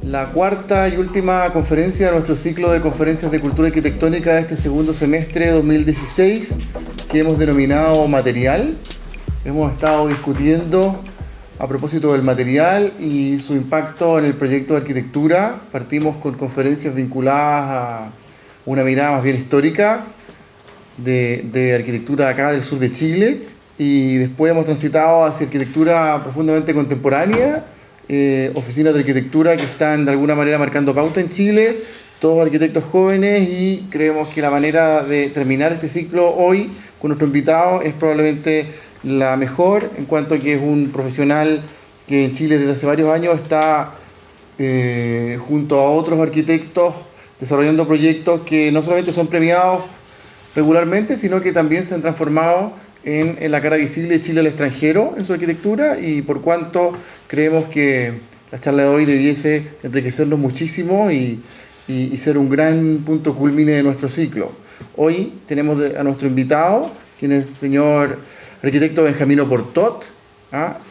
La cuarta y última conferencia de nuestro ciclo de conferencias de cultura arquitectónica de este segundo semestre de 2016, que hemos denominado material. Hemos estado discutiendo a propósito del material y su impacto en el proyecto de arquitectura. Partimos con conferencias vinculadas a una mirada más bien histórica de arquitectura acá del sur de Chile, y después hemos transitado hacia arquitectura profundamente contemporánea, oficinas de arquitectura que están de alguna manera marcando pauta en Chile, todos arquitectos jóvenes, y creemos que la manera de terminar este ciclo hoy con nuestro invitado es probablemente la mejor, en cuanto a que es un profesional que en Chile desde hace varios años está junto a otros arquitectos desarrollando proyectos que no solamente son premiados regularmente, sino que también se han transformado en la cara visible de Chile al extranjero en su arquitectura, y por cuanto creemos que la charla de hoy debiese enriquecernos muchísimo y ser un gran punto culmine de nuestro ciclo. Hoy tenemos a nuestro invitado, quien es el señor arquitecto Benjamino Portot.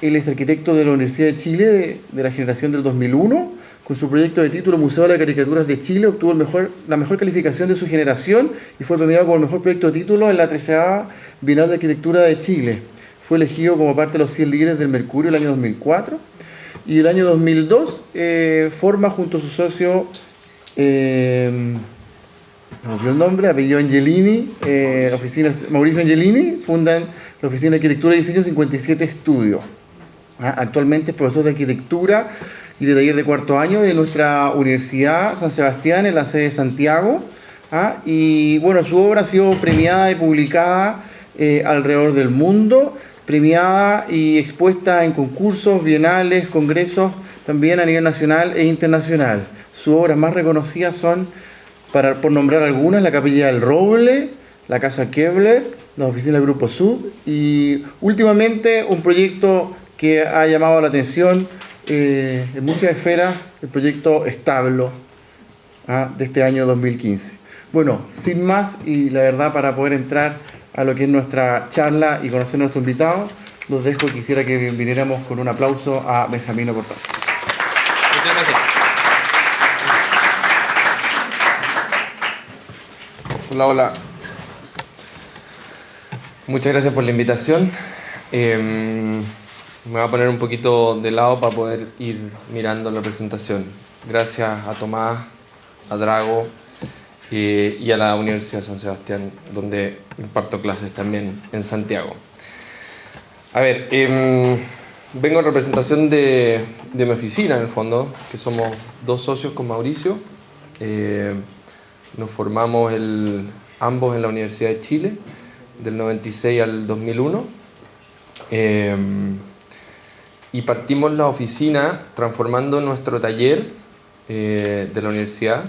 Él es arquitecto de la Universidad de Chile de la generación del 2001. Con su proyecto de título Museo de las Caricaturas de Chile obtuvo la mejor calificación de su generación y fue premiado como el mejor proyecto de título en la 13ª Bienal de Arquitectura de Chile. Fue elegido como parte de los 100 líderes del Mercurio el año 2004, y el año 2002 forma junto a su socio, se me olvidó el nombre, apellido Angelini, Mauricio Angelini, fundan la Oficina de Arquitectura y Diseño 57 Estudio. Actualmente es profesor de arquitectura y de taller de cuarto año de nuestra Universidad San Sebastián en la sede de Santiago. Y bueno, su obra ha sido premiada y publicada alrededor del mundo, premiada y expuesta en concursos, bienales, congresos, también a nivel nacional e internacional. Sus obras más reconocidas son, por nombrar algunas, la Capilla del Roble, la Casa Kevler, la oficina del Grupo Sud, y últimamente un proyecto que ha llamado la atención en muchas esferas, el proyecto Establo de este año 2015. Bueno, sin más, y la verdad, para poder entrar a lo que es nuestra charla y conocer a nuestro invitado, los dejo. Quisiera que viniéramos con un aplauso a Benjamino Portot. Muchas gracias. Hola, hola. Muchas gracias por la invitación. Me voy a poner un poquito de lado para poder ir mirando la presentación. Gracias a Tomás, a Drago y a la Universidad de San Sebastián, donde imparto clases también en Santiago. A ver, vengo en representación de mi oficina, en el fondo, que somos dos socios con Mauricio. Nos formamos ambos en la Universidad de Chile, del 96 al 2001. Y partimos la oficina transformando nuestro taller de la universidad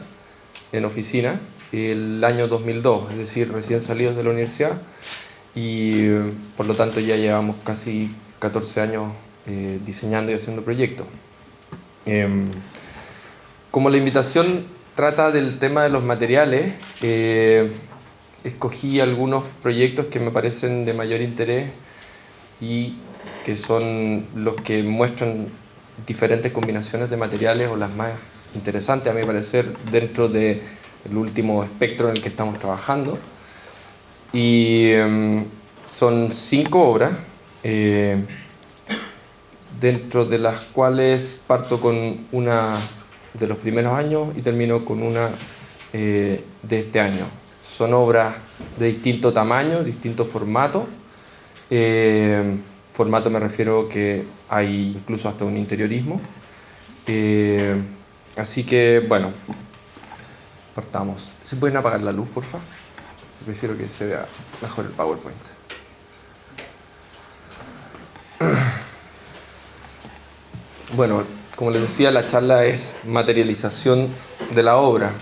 en oficina el año 2002, es decir, recién salidos de la universidad, y por lo tanto ya llevamos casi 14 años diseñando y haciendo proyectos. Como la invitación trata del tema de los materiales, escogí algunos proyectos que me parecen de mayor interés y que son los que muestran diferentes combinaciones de materiales, o las más interesantes a mi parecer dentro del último espectro en el que estamos trabajando. Y son 5 obras, dentro de las cuales parto con una de los primeros años y termino con una de este año. Son obras de distinto tamaño, distinto formato. Formato me refiero que hay incluso hasta un interiorismo. Así que, bueno, partamos. ¿Se pueden apagar la luz, por favor? Prefiero que se vea mejor el PowerPoint. Bueno, como les decía, la charla es materialización de la obra.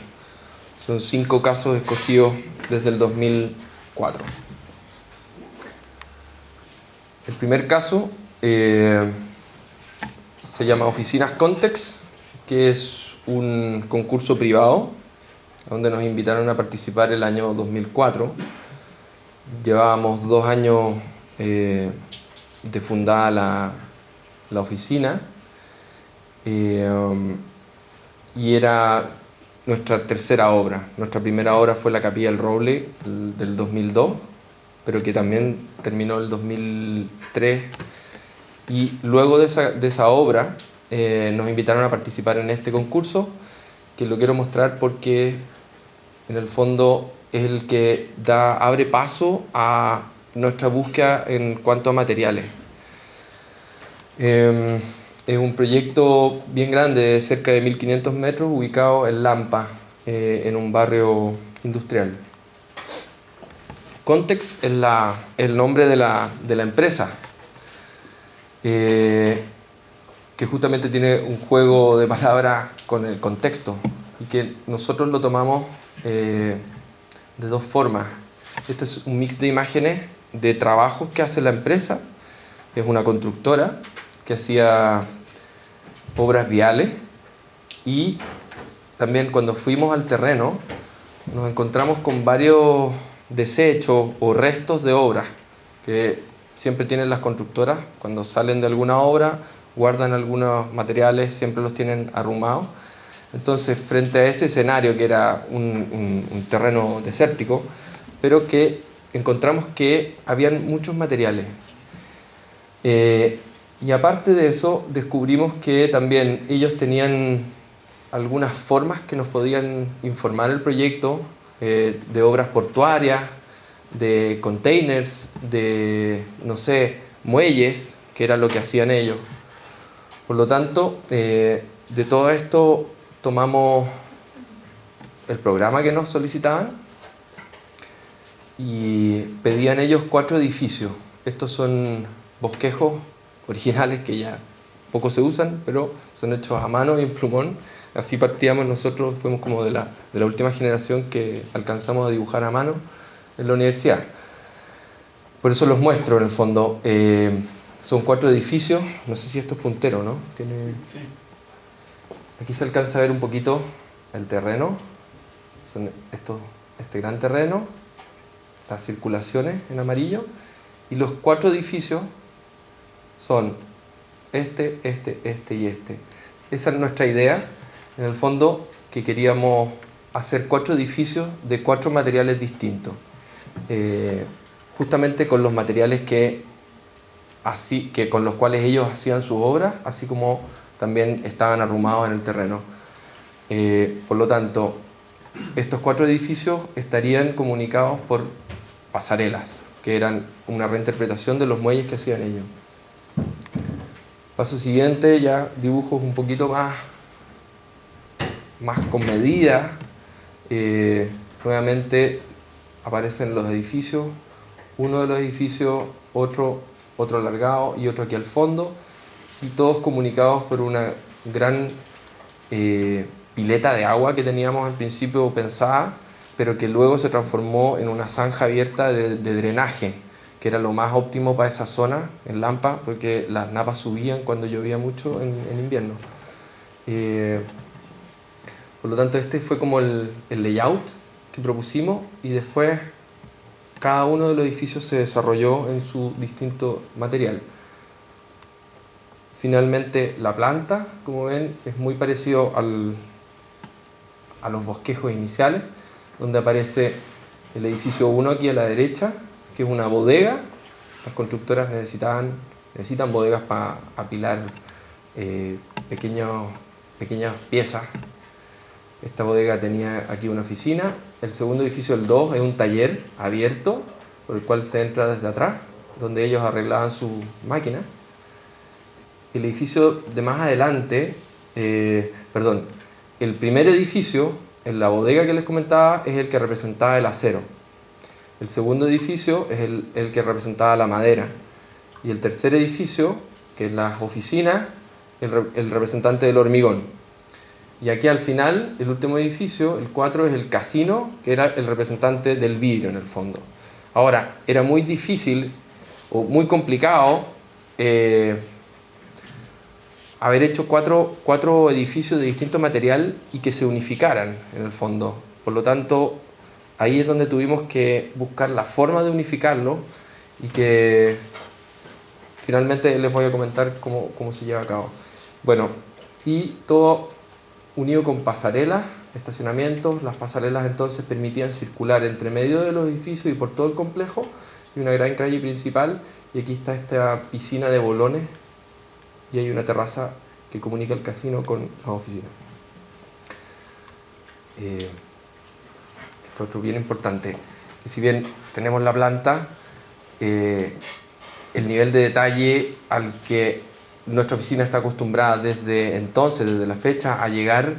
Son 5 casos escogidos desde el 2004. El primer caso se llama Oficinas Context, que es un concurso privado donde nos invitaron a participar el año 2004. Llevábamos 2 años de fundada la oficina. y era nuestra tercera obra. Nuestra primera obra fue la Capilla del Roble del 2002, pero que también terminó el 2003. Y luego de esa obra nos invitaron a participar en este concurso, que lo quiero mostrar porque en el fondo es el que abre paso a nuestra búsqueda en cuanto a materiales. Es un proyecto bien grande, de cerca de 1500 metros, ubicado en Lampa, en un barrio industrial. Context es el nombre de la empresa, que justamente tiene un juego de palabras con el contexto, y que nosotros lo tomamos de dos formas. Este es un mix de imágenes de trabajos que hace la empresa. Es una constructora que hacía obras viales, y también cuando fuimos al terreno nos encontramos con varios desechos o restos de obras que siempre tienen las constructoras. Cuando salen de alguna obra, guardan algunos materiales, siempre los tienen arrumados. Entonces, frente a ese escenario, que era un terreno desértico, pero que encontramos que habían muchos materiales. Y aparte de eso, descubrimos que también ellos tenían algunas formas que nos podían informar el proyecto, de obras portuarias, de containers, de, no sé, muelles, que era lo que hacían ellos. Por lo tanto, de todo esto tomamos el programa que nos solicitaban y pedían ellos 4 edificios. Estos son bosquejos originales que ya poco se usan, pero son hechos a mano y en plumón. Así partíamos nosotros, fuimos como de la última generación que alcanzamos a dibujar a mano en la universidad. Por eso los muestro en el fondo. Son 4 edificios, no sé si esto es puntero, ¿no? Sí. Aquí se alcanza a ver un poquito el terreno. Son este gran terreno, las circulaciones en amarillo, y los 4 edificios son este y este. Esa es nuestra idea, en el fondo, que queríamos hacer 4 edificios de 4 materiales distintos, justamente con los materiales que con los cuales ellos hacían sus obras, así como también estaban arrumados en el terreno. Por lo tanto, estos 4 edificios estarían comunicados por pasarelas, que eran una reinterpretación de los muelles que hacían ellos. Paso siguiente, ya dibujos un poquito más con medida. Nuevamente aparecen los edificios, uno de los edificios, otro alargado y otro aquí al fondo, y todos comunicados por una gran pileta de agua que teníamos al principio pensada, pero que luego se transformó en una zanja abierta de drenaje, que era lo más óptimo para esa zona en Lampa, porque las napas subían cuando llovía mucho en invierno. Por lo tanto, este fue como el layout que propusimos, y después cada uno de los edificios se desarrolló en su distinto material. Finalmente, la planta, como ven, es muy parecido a los bosquejos iniciales, donde aparece el edificio 1 aquí a la derecha, que es una bodega. Las constructoras necesitan bodegas para apilar pequeñas piezas. Esta bodega tenía aquí una oficina. El segundo edificio, el 2, es un taller abierto por el cual se entra desde atrás, donde ellos arreglaban sus máquinas. El edificio de más adelante, el primer edificio, en la bodega que les comentaba, es el que representaba el acero. El segundo edificio es el que representaba la madera. Y el tercer edificio, que es las oficinas, el representante del hormigón. Y aquí al final, el último edificio, el 4, es el casino, que era el representante del vidrio en el fondo. Ahora, era muy difícil o muy complicado haber hecho cuatro edificios de distinto material y que se unificaran en el fondo. Por lo tanto, ahí es donde tuvimos que buscar la forma de unificarlo, y que finalmente les voy a comentar cómo se lleva a cabo. Bueno, y todo unido con pasarelas, estacionamientos. Las pasarelas entonces permitían circular entre medio de los edificios y por todo el complejo, y una gran calle principal, y aquí está esta piscina de bolones, y hay una terraza que comunica el casino con las oficinas. Esto otro bien importante, que si bien tenemos la planta, el nivel de detalle al que nuestra oficina está acostumbrada desde entonces, desde la fecha, a llegar,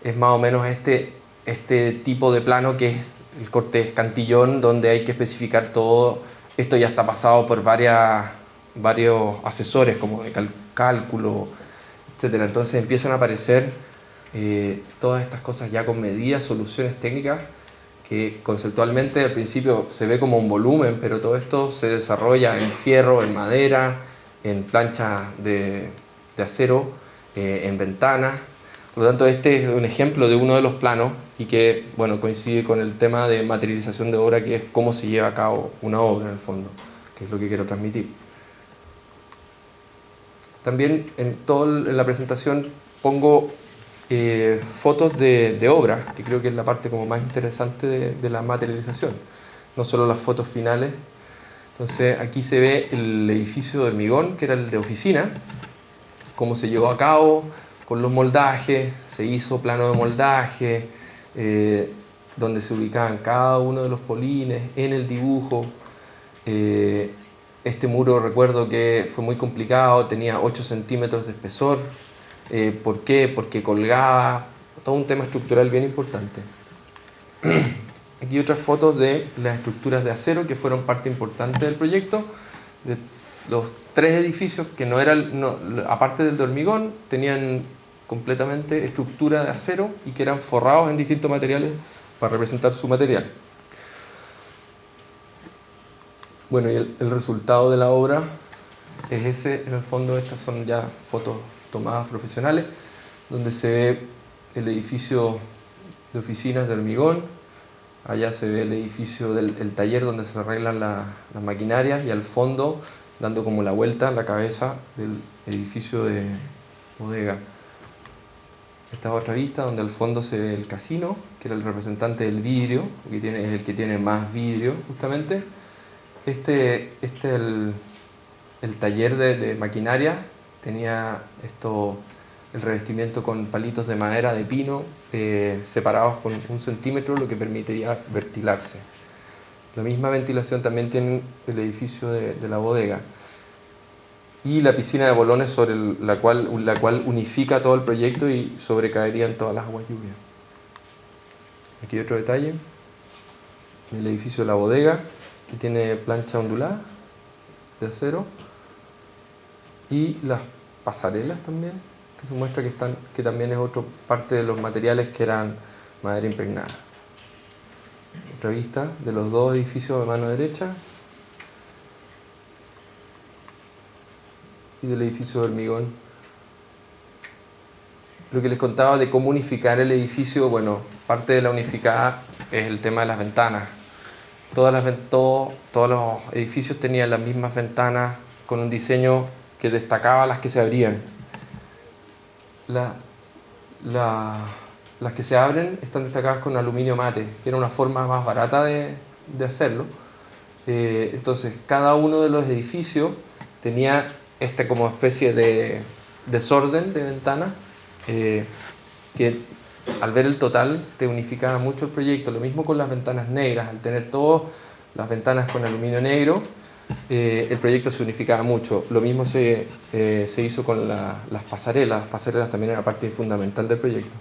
es más o menos este tipo de plano que es el corte escantillón, donde hay que especificar todo. Esto ya está pasado por varios asesores, como de cálculo, etcétera. Entonces empiezan a aparecer todas estas cosas ya con medidas, soluciones técnicas, que conceptualmente al principio se ve como un volumen, pero todo esto se desarrolla en fierro, en madera, en planchas de acero, en ventanas. Por lo tanto, este es un ejemplo de uno de los planos y que, bueno, coincide con el tema de materialización de obra, que es cómo se lleva a cabo una obra en el fondo, que es lo que quiero transmitir. También en la presentación pongo fotos de obra, que creo que es la parte como más interesante de la materialización, no solo las fotos finales. Entonces aquí se ve el edificio de hormigón, que era el de oficina, cómo se llevó a cabo con los moldajes, se hizo plano de moldaje, donde se ubicaban cada uno de los polines en el dibujo. Este muro, recuerdo que fue muy complicado, tenía 8 centímetros de espesor. ¿Por qué? Porque colgaba, todo un tema estructural bien importante. Aquí otras fotos de las estructuras de acero que fueron parte importante del proyecto, de los 3 edificios que no eran, aparte del de hormigón, tenían completamente estructura de acero y que eran forrados en distintos materiales para representar su material. Bueno, y el resultado de la obra es ese. En el fondo estas son ya fotos tomadas profesionales, donde se ve el edificio de oficinas de hormigón. Allá se ve el edificio del taller donde se arreglan las maquinarias, y al fondo, dando como la vuelta, la cabeza del edificio de bodega. Esta es otra vista donde al fondo se ve el casino, que era el representante del vidrio, que es el que tiene más vidrio justamente. El taller de maquinaria tenía el revestimiento con palitos de madera de pino, separados con 1 centímetro, lo que permitiría ventilarse. La misma ventilación también tiene el edificio de la bodega. Y la piscina de bolones sobre la cual unifica todo el proyecto y sobrecaerían todas las aguas lluvias. Aquí otro detalle, el edificio de la bodega, que tiene plancha ondulada de acero, y las pasarelas también, que se muestra que también es otra parte de los materiales que eran madera impregnada. Otra vista de los 2 edificios de mano derecha y del edificio de hormigón. Lo que les contaba de cómo unificar el edificio, bueno, parte de la unificada es el tema de las ventanas. Todos los edificios tenían las mismas ventanas con un diseño que destacaba las que se abrían. Las que se abren están destacadas con aluminio mate, que era una forma más barata de hacerlo. Entonces, cada uno de los edificios tenía como especie de desorden de ventanas, que al ver el total te unificaba mucho el proyecto. Lo mismo con las ventanas negras, al tener todas las ventanas con aluminio negro, el proyecto se unificaba mucho. Lo mismo se hizo con las pasarelas. Las pasarelas también eran parte fundamental del proyecto.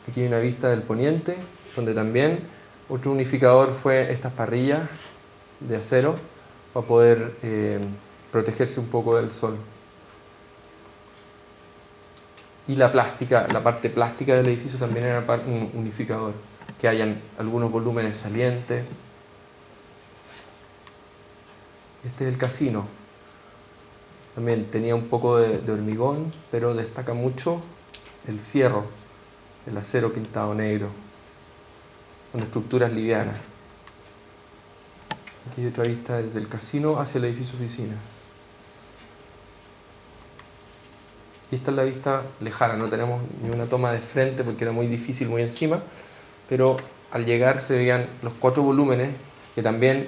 Aquí hay una vista del poniente, donde también otro unificador fue estas parrillas de acero para poder protegerse un poco del sol. Y la parte plástica del edificio también era un unificador, que hayan algunos volúmenes salientes. Este es el casino. También tenía un poco de hormigón, pero destaca mucho el fierro, el acero pintado negro, con estructuras livianas. Aquí hay otra vista desde el casino hacia el edificio oficina. y esta es la vista lejana. No tenemos ni una toma de frente porque era muy difícil, muy encima, pero al llegar se veían los 4 volúmenes, que también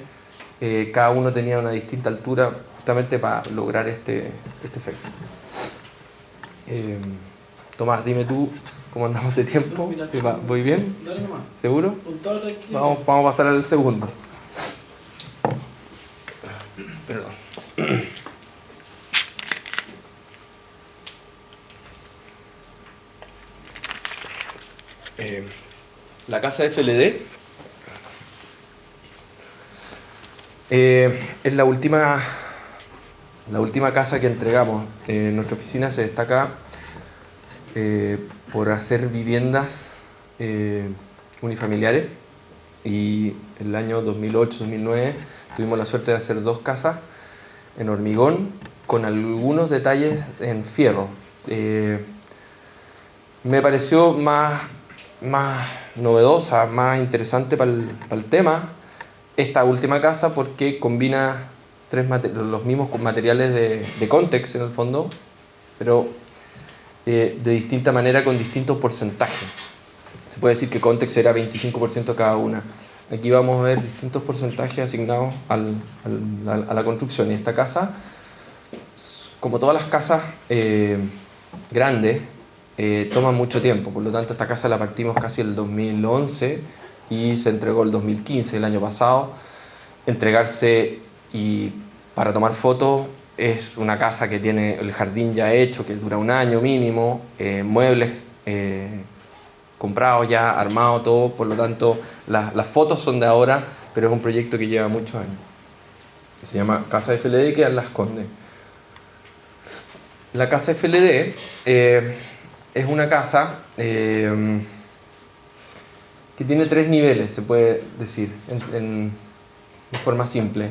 cada uno tenía una distinta altura, justamente para lograr este efecto. Tomás, dime tú cómo andamos de tiempo. Mira, ¿Sí, voy bien? Dale nomás. ¿Seguro? Con toda tranquilidad. Vamos a pasar al segundo. Perdón. La casa FLD es la última casa que entregamos. Nuestra oficina se destaca por hacer viviendas unifamiliares, y el año 2008-2009 tuvimos la suerte de hacer 2 casas en hormigón con algunos detalles en fierro. Me pareció más novedosa, más interesante para el tema esta última casa, porque combina los mismos materiales de Context en el fondo, pero de distinta manera, con distintos porcentajes. Se puede decir que Context era 25% cada una. Aquí vamos a ver distintos porcentajes asignados a la construcción. Y esta casa, como todas las casas grandes, toma mucho tiempo. Por lo tanto, esta casa la partimos casi el 2011 y se entregó el 2015, el año pasado. Entregarse y para tomar fotos es una casa que tiene el jardín ya hecho, que dura un año mínimo, muebles comprados ya, armado todo. Por lo tanto, las fotos son de ahora, pero es un proyecto que lleva muchos años. Se llama Casa FLD y queda en Las Condes. La casa FLD es una casa que tiene 3 niveles, se puede decir, en forma simple.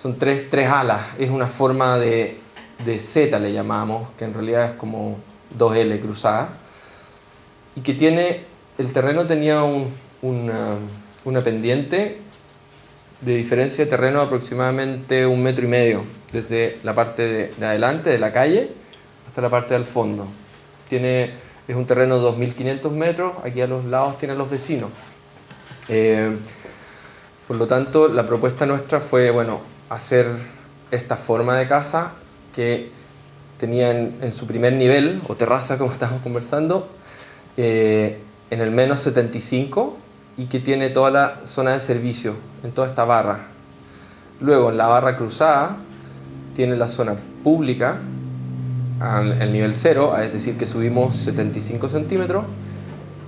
Son tres alas, es una forma de Z, le llamamos, que en realidad es como 2L cruzada, y que el terreno tenía una pendiente de diferencia de terreno de aproximadamente 1,5 metros, desde la parte de adelante de la calle hasta la parte del fondo. Es un terreno de 2.500 metros, aquí a los lados tienen los vecinos. Por lo tanto, la propuesta nuestra fue, hacer esta forma de casa que tenía en su primer nivel, o terraza como estábamos conversando, en el menos 75, y que tiene toda la zona de servicio en toda esta barra. Luego, en la barra cruzada, tiene la zona pública al nivel 0, es decir, que subimos 75 centímetros,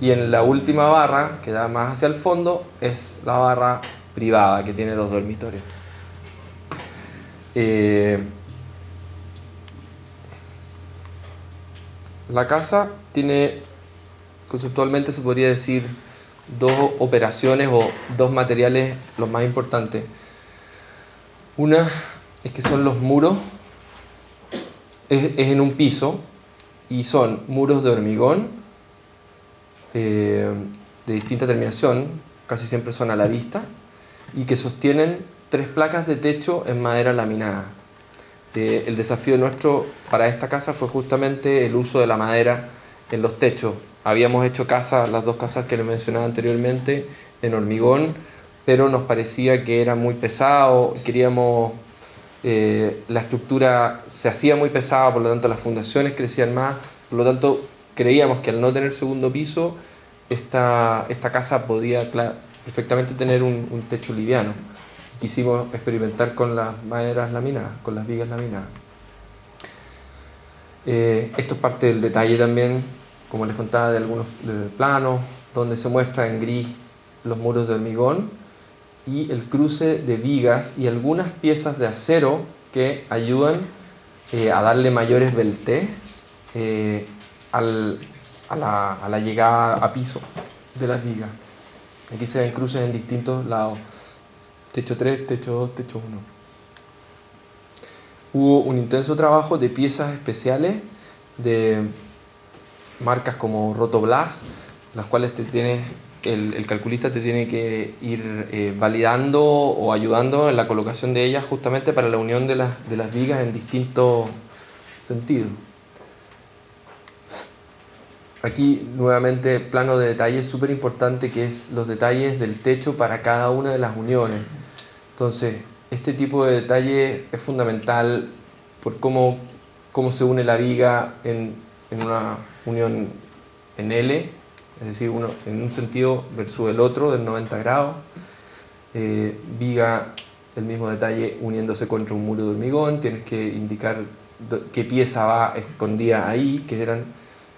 y en la última barra, que da más hacia el fondo, es la barra privada, que tiene los dormitorios. La casa tiene, conceptualmente se podría decir, 2 operaciones o 2 materiales los más importantes. Una es que son los muros, es en un piso, y son muros de hormigón de distinta terminación, casi siempre son a la vista, y que sostienen 3 placas de techo en madera laminada. El desafío nuestro para esta casa fue justamente el uso de la madera en los techos. Habíamos hecho las 2 casas que les mencionaba anteriormente, en hormigón, pero nos parecía que era muy pesado, queríamos... la estructura se hacía muy pesada, por lo tanto las fundaciones crecían más, por lo tanto creíamos que al no tener segundo piso, esta casa podía perfectamente tener un techo liviano. Quisimos experimentar con las maderas laminadas, con las vigas laminadas. Esto es parte del detalle también, como les contaba, de algunos planos, donde se muestra en gris los muros de hormigón y el cruce de vigas y algunas piezas de acero que ayudan a darle mayores veltés a la llegada a piso de las vigas. Aquí se ven cruces en distintos lados. Techo 3, techo 2, techo 1. Hubo un intenso trabajo de piezas especiales de marcas como Rotoblas, las cuales el calculista te tiene que ir validando o ayudando en la colocación de ellas, justamente para la unión de las vigas en distintos sentidos. Aquí nuevamente plano de detalle súper importante, que es los detalles del techo para cada una de las uniones. Entonces, este tipo de detalle es fundamental por cómo se une la viga en una unión en L, es decir, uno en un sentido versus el otro del 90 grados. Viga, el mismo detalle, uniéndose contra un muro de hormigón. Tienes que indicar qué pieza va escondida ahí, que eran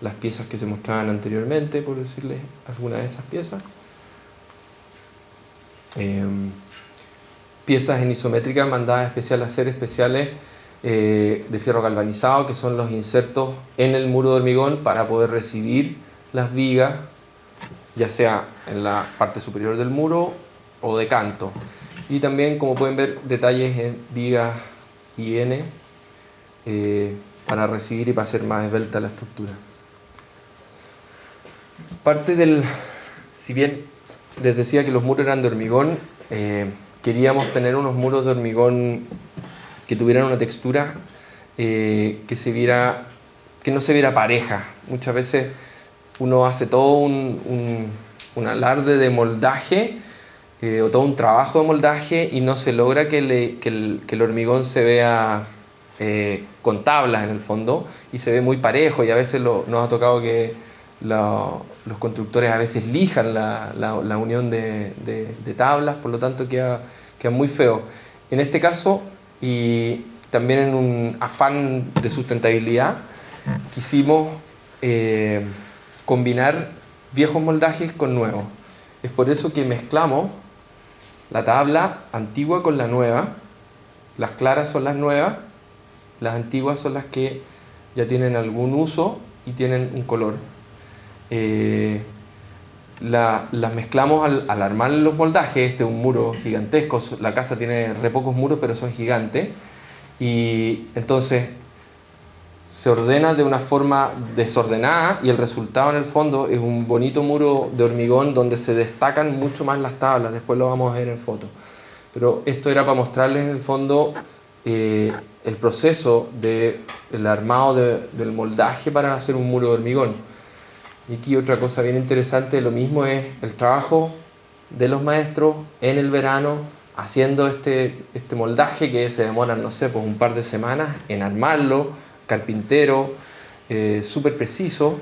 las piezas que se mostraban anteriormente, por decirles alguna de esas piezas. Piezas en isométrica mandadas especial a hacer especiales de fierro galvanizado, que son los insertos en el muro de hormigón para poder recibir las vigas, ya sea en la parte superior del muro o de canto. Y también, como pueden ver, detalles en vigas IN para recibir y para hacer más esbelta la estructura. Si bien les decía que los muros eran de hormigón, queríamos tener unos muros de hormigón que tuvieran una textura que no se viera pareja. Muchas veces uno hace todo un alarde de moldaje o todo un trabajo de moldaje y no se logra que el hormigón se vea con tablas en el fondo, y se ve muy parejo, y a veces nos ha tocado que los constructores a veces lijan la unión de tablas, por lo tanto queda muy feo. En este caso, y también en un afán de sustentabilidad, quisimos combinar viejos moldajes con nuevos. Es por eso que mezclamos la tabla antigua con la nueva. Las claras son las nuevas, las antiguas son las que ya tienen algún uso y tienen un color. Las mezclamos al armar los moldajes. Este es un muro gigantesco, la casa tiene re pocos muros, pero son gigantes, y entonces se ordena de una forma desordenada, y el resultado en el fondo es un bonito muro de hormigón donde se destacan mucho más las tablas. Después lo vamos a ver en foto, pero esto era para mostrarles en el fondo el proceso del armado del moldaje para hacer un muro de hormigón. Y aquí otra cosa bien interesante, lo mismo es el trabajo de los maestros en el verano haciendo este moldaje, que se demoran, no sé, pues un par de semanas en armarlo, carpintero, súper preciso.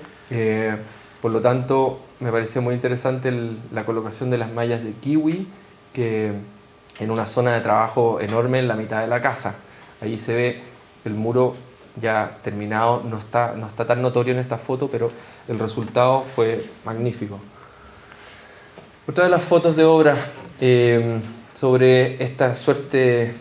Por lo tanto, me pareció muy interesante la colocación de las mallas de kiwi, que en una zona de trabajo enorme en la mitad de la casa. Ahí se ve el muro ya terminado, no está tan notorio en esta foto, pero el resultado fue magnífico. Otra de las fotos de obra sobre esta suerte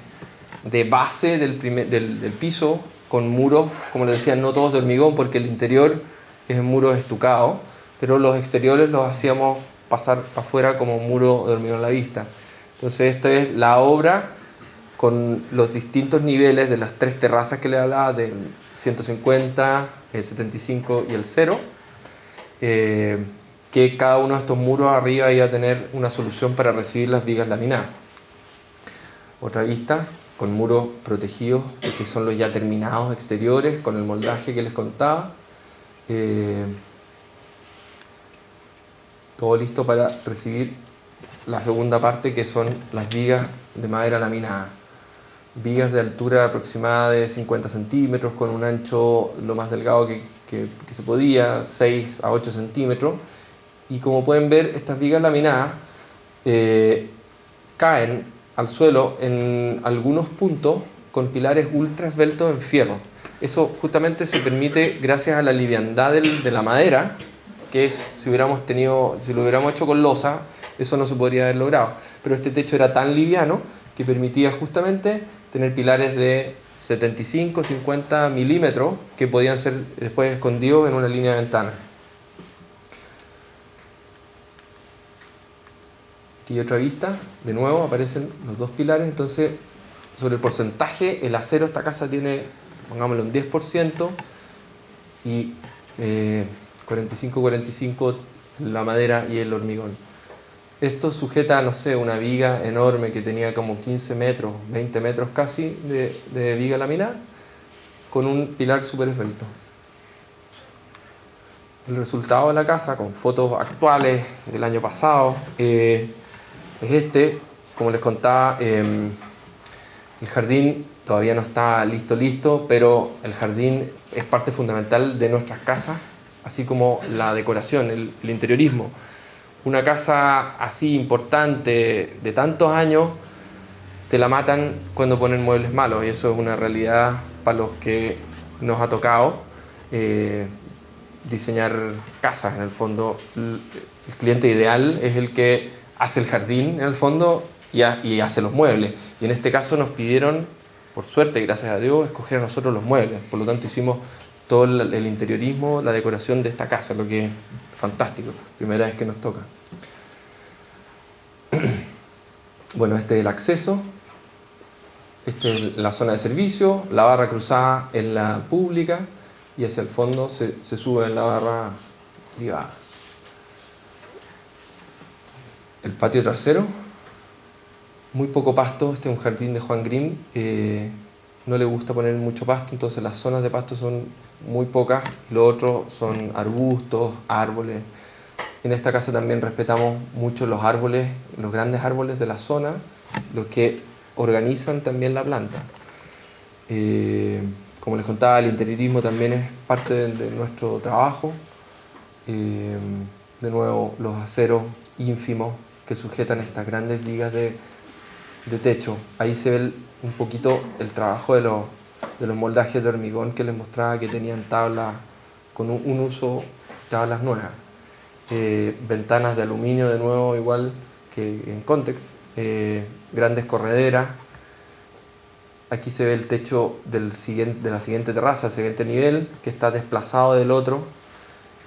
de base del piso, con muros, como les decía, no todos de hormigón, porque el interior es muro estucado, pero los exteriores los hacíamos pasar para afuera como muro de hormigón a la vista. Entonces esta es la obra con los distintos niveles de las tres terrazas que le hablaba, del 150, el 75 y el 0, que cada uno de estos muros arriba iba a tener una solución para recibir las vigas laminadas. Otra vista con muros protegidos, que son los ya terminados exteriores, con el moldaje que les contaba. Todo listo para recibir la segunda parte, que son las vigas de madera laminada. Vigas de altura aproximada de 50 centímetros, con un ancho lo más delgado que se podía, 6 a 8 centímetros. Y como pueden ver, estas vigas laminadas caen al suelo en algunos puntos con pilares ultra esbeltos en fierro. Eso justamente se permite gracias a la liviandad de la madera, que si lo hubiéramos hecho con losa, eso no se podría haber logrado. Pero este techo era tan liviano que permitía justamente tener pilares de 75, 50 milímetros que podían ser después escondidos en una línea de ventana. Aquí otra vista, de nuevo aparecen los dos pilares. Entonces, sobre el porcentaje, el acero de esta casa tiene, pongámoslo, un 10%, y 45-45 la madera y el hormigón. Esto sujeta, no sé, una viga enorme que tenía como 15 metros, 20 metros casi de viga laminada, con un pilar súper esbelto. el resultado de la casa con fotos actuales del año pasado es este. Como les contaba, el jardín todavía no está listo, pero el jardín es parte fundamental de nuestras casas, así como la decoración, el interiorismo. Una casa así importante de tantos años te la matan cuando ponen muebles malos, y eso es una realidad para los que nos ha tocado diseñar casas. En el fondo, el cliente ideal es el que hace el jardín en el fondo y hace los muebles, y en este caso nos pidieron, por suerte y gracias a Dios, escoger a nosotros los muebles. Por lo tanto hicimos todo el interiorismo, la decoración de esta casa, lo que es fantástico, primera vez que nos toca. Bueno, este es el acceso, esta es la zona de servicio, la barra cruzada es la pública, y hacia el fondo se sube en la barra privada. El patio trasero, muy poco pasto. Este es un jardín de Juan Grimm, no le gusta poner mucho pasto, entonces las zonas de pasto son muy pocas, lo otro son arbustos, árboles. En esta casa también respetamos mucho los árboles, los grandes árboles de la zona, los que organizan también la planta. Como les contaba, el interiorismo también es parte de nuestro trabajo. De nuevo, los aceros ínfimos que sujetan estas grandes vigas de techo. Ahí se ve un poquito el trabajo de los moldajes de hormigón que les mostraba, que tenían tablas con un uso, tablas nuevas. Ventanas de aluminio, de nuevo, igual que en Context. Grandes correderas. Aquí se ve el techo de la siguiente terraza, el siguiente nivel, que está desplazado del otro.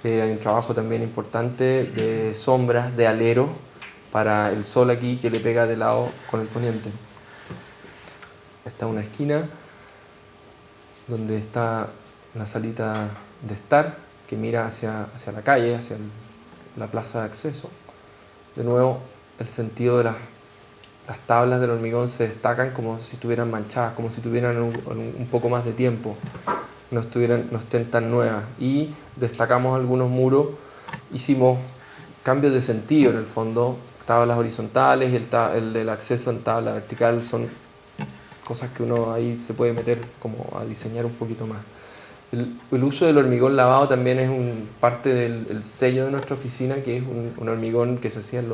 Hay un trabajo también importante de sombras, de alero, para el sol aquí que le pega de lado con el poniente. Esta es una esquina donde está la salita de estar, que mira hacia la calle, hacia la plaza de acceso. De nuevo, el sentido de las tablas del hormigón se destacan como si estuvieran manchadas, como si tuvieran un poco más de tiempo, no estén tan nuevas. Y destacamos algunos muros, hicimos cambios de sentido en el fondo, tablas horizontales y el del acceso en tabla vertical, son cosas que uno ahí se puede meter como a diseñar un poquito más. El uso del hormigón lavado también es parte del sello de nuestra oficina, que es un hormigón que se hacía en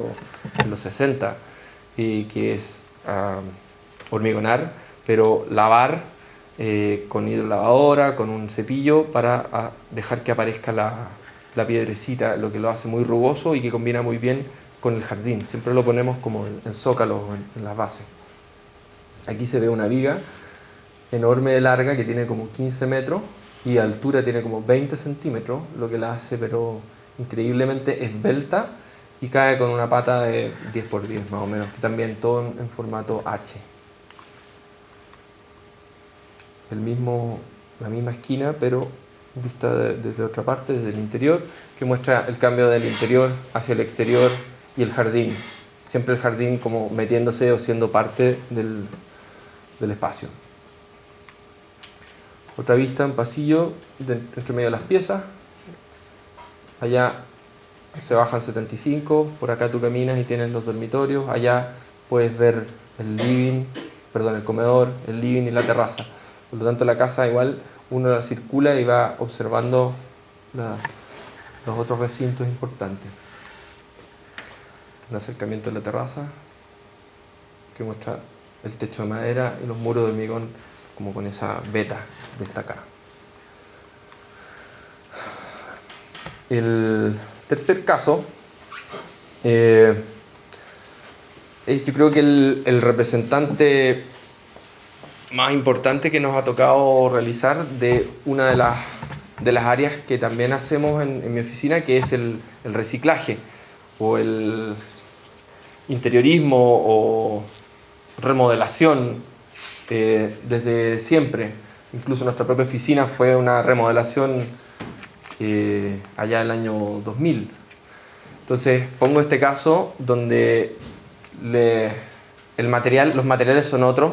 los 60, que es hormigonar, pero lavar con hidrolavadora, con un cepillo, para dejar que aparezca la piedrecita, lo que lo hace muy rugoso y que combina muy bien con el jardín. Siempre lo ponemos como en zócalos, en las bases. Aquí se ve una viga enorme de larga que tiene como 15 metros y de altura tiene como 20 centímetros, lo que la hace pero increíblemente esbelta, y cae con una pata de 10×10 más o menos, que también todo en formato H. La misma esquina, pero vista desde otra parte, desde el interior, que muestra el cambio del interior hacia el exterior y el jardín. Siempre el jardín como metiéndose o siendo parte del espacio. Otra vista en pasillo, entre medio de las piezas. Allá se bajan 75, por acá tú caminas y tienes los dormitorios. Allá puedes ver el comedor, el living y la terraza. Por lo tanto, la casa igual uno la circula y va observando los otros recintos importantes. Un acercamiento de la terraza que muestra el techo de madera y los muros de hormigón como con esa veta destacada. El tercer caso, yo creo que el representante más importante que nos ha tocado realizar de una de las áreas que también hacemos en mi oficina, que es el reciclaje o el interiorismo o remodelación desde siempre. Incluso nuestra propia oficina fue una remodelación allá el año 2000. Entonces pongo este caso donde los materiales son otros.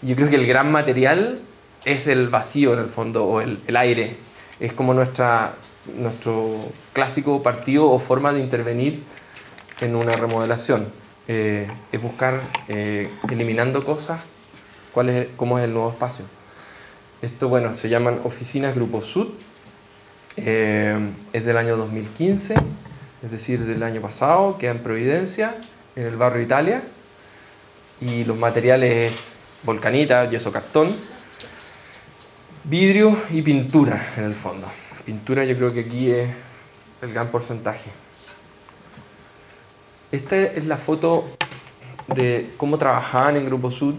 Yo creo que el gran material es el vacío en el fondo, o el aire. Es como nuestra nuestro clásico partido o forma de intervenir en una remodelación. Es buscar, eliminando cosas, cómo es el nuevo espacio. Esto, bueno, se llaman Oficinas Grupo Sud. Es del año 2015, es decir, del año pasado, queda en Providencia, en el barrio Italia. Y los materiales es volcanita, yeso cartón, vidrio y pintura en el fondo. Pintura yo creo que aquí es el gran porcentaje. Esta es la foto de cómo trabajaban en Grupo Sud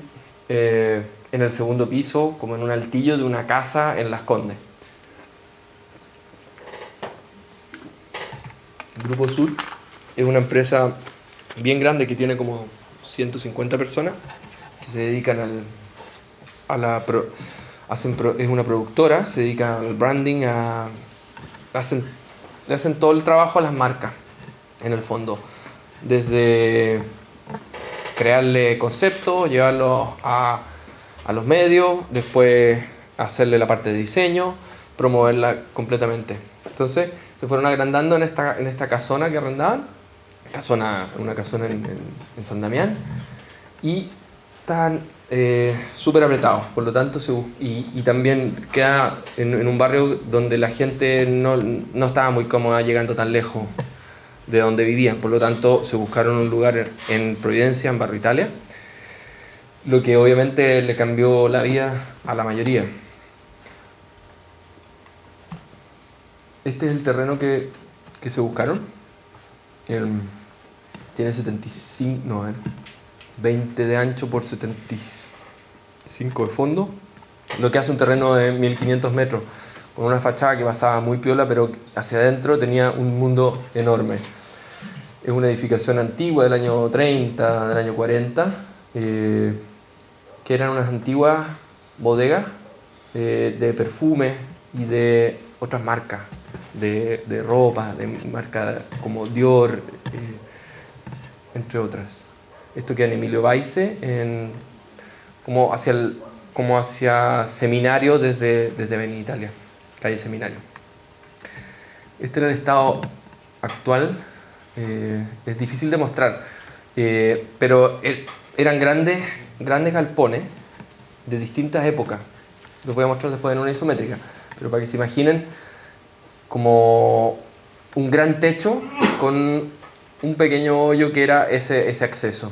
en el segundo piso, como en un altillo de una casa en Las Condes. Grupo Sud es una empresa bien grande que tiene como 150 personas que se dedican es una productora, se dedica al branding, le hacen todo el trabajo a las marcas, en el fondo. Desde crearle conceptos, llevarlos a los medios, después hacerle la parte de diseño, promoverla completamente. Entonces se fueron agrandando en esta casona que arrendaban, una casona en San Damián, y están súper apretados, por lo tanto, y también queda en un barrio donde la gente no estaba muy cómoda llegando tan lejos de donde vivían, por lo tanto se buscaron un lugar en Providencia, en Barrio Italia, lo que obviamente le cambió la vida a la mayoría. Este es el terreno que se buscaron. Tiene 20 de ancho por 75 de fondo, lo que hace un terreno de 1500 metros, con una fachada que pasaba muy piola, pero hacia adentro tenía un mundo enorme. Es una edificación antigua del año 30, del año 40, que eran unas antiguas bodegas de perfumes y de otras marcas, de ropa, de marcas como Dior, entre otras. Esto queda en Emilio Baize, como hacia Seminario desde Avenida Italia, calle Seminario. Este era el estado actual. Es difícil de mostrar, pero eran grandes galpones de distintas épocas. Los voy a mostrar después en una isométrica, pero para que se imaginen como un gran techo con un pequeño hoyo que era ese acceso.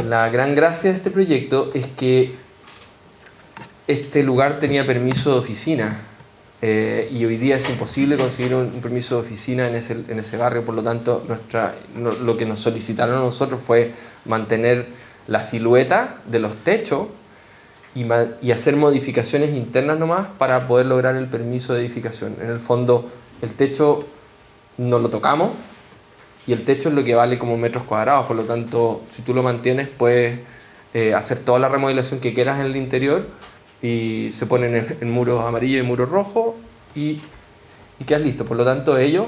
La gran gracia de este proyecto es que este lugar tenía permiso de oficina, y hoy día es imposible conseguir un permiso de oficina en ese barrio, por lo tanto lo que nos solicitaron a nosotros fue mantener la silueta de los techos y hacer modificaciones internas nomás para poder lograr el permiso de edificación. En el fondo el techo no lo tocamos y el techo es lo que vale como metros cuadrados, por lo tanto si tú lo mantienes puedes hacer toda la remodelación que quieras en el interior y se ponen en muros amarillos y muros rojos y quedas listo. Por lo tanto ellos,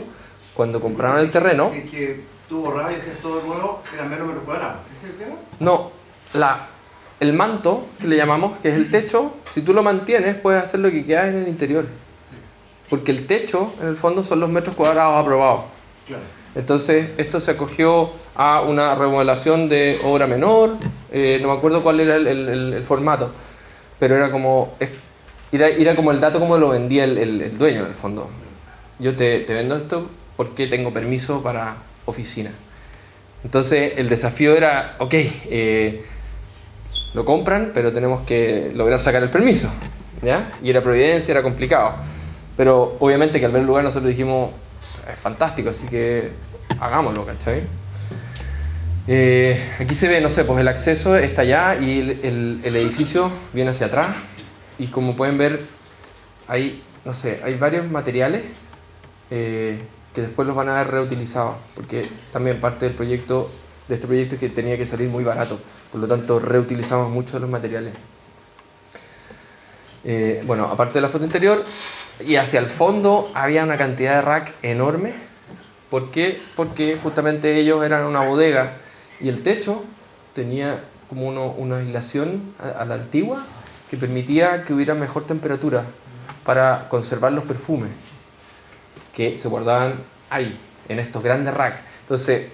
cuando compraron el terreno... Si es que tú borrabas y hacías todo nuevo, eran menos metros cuadrados. ¿Ese es el tema? No, el manto, que le llamamos, que es el techo, si tú lo mantienes puedes hacer lo que queda en el interior. Porque el techo, en el fondo, son los metros cuadrados aprobados. Claro. Entonces, esto se acogió a una remodelación de obra menor, no me acuerdo cuál era el formato, pero era como el dato como lo vendía el dueño, en el fondo. Yo te vendo esto porque tengo permiso para oficina. Entonces, el desafío era, ok, lo compran, pero tenemos que lograr sacar el permiso, ¿ya? Y era Providencia, era complicado. Pero obviamente que al ver el lugar nosotros dijimos, es fantástico, así que hagámoslo, ¿cachai? Aquí se ve, no sé, pues el acceso está allá y el edificio viene hacia atrás. Y como pueden ver, hay varios materiales que después los van a ver reutilizados, porque también parte de este proyecto es que tenía que salir muy barato, por lo tanto reutilizamos muchos de los materiales. Bueno, aparte de la foto interior, y hacia el fondo había una cantidad de rack enorme. ¿Por qué? Porque justamente ellos eran una bodega y el techo tenía como una aislación a la antigua que permitía que hubiera mejor temperatura para conservar los perfumes. que se guardaban ahí, en estos grandes racks. Entonces,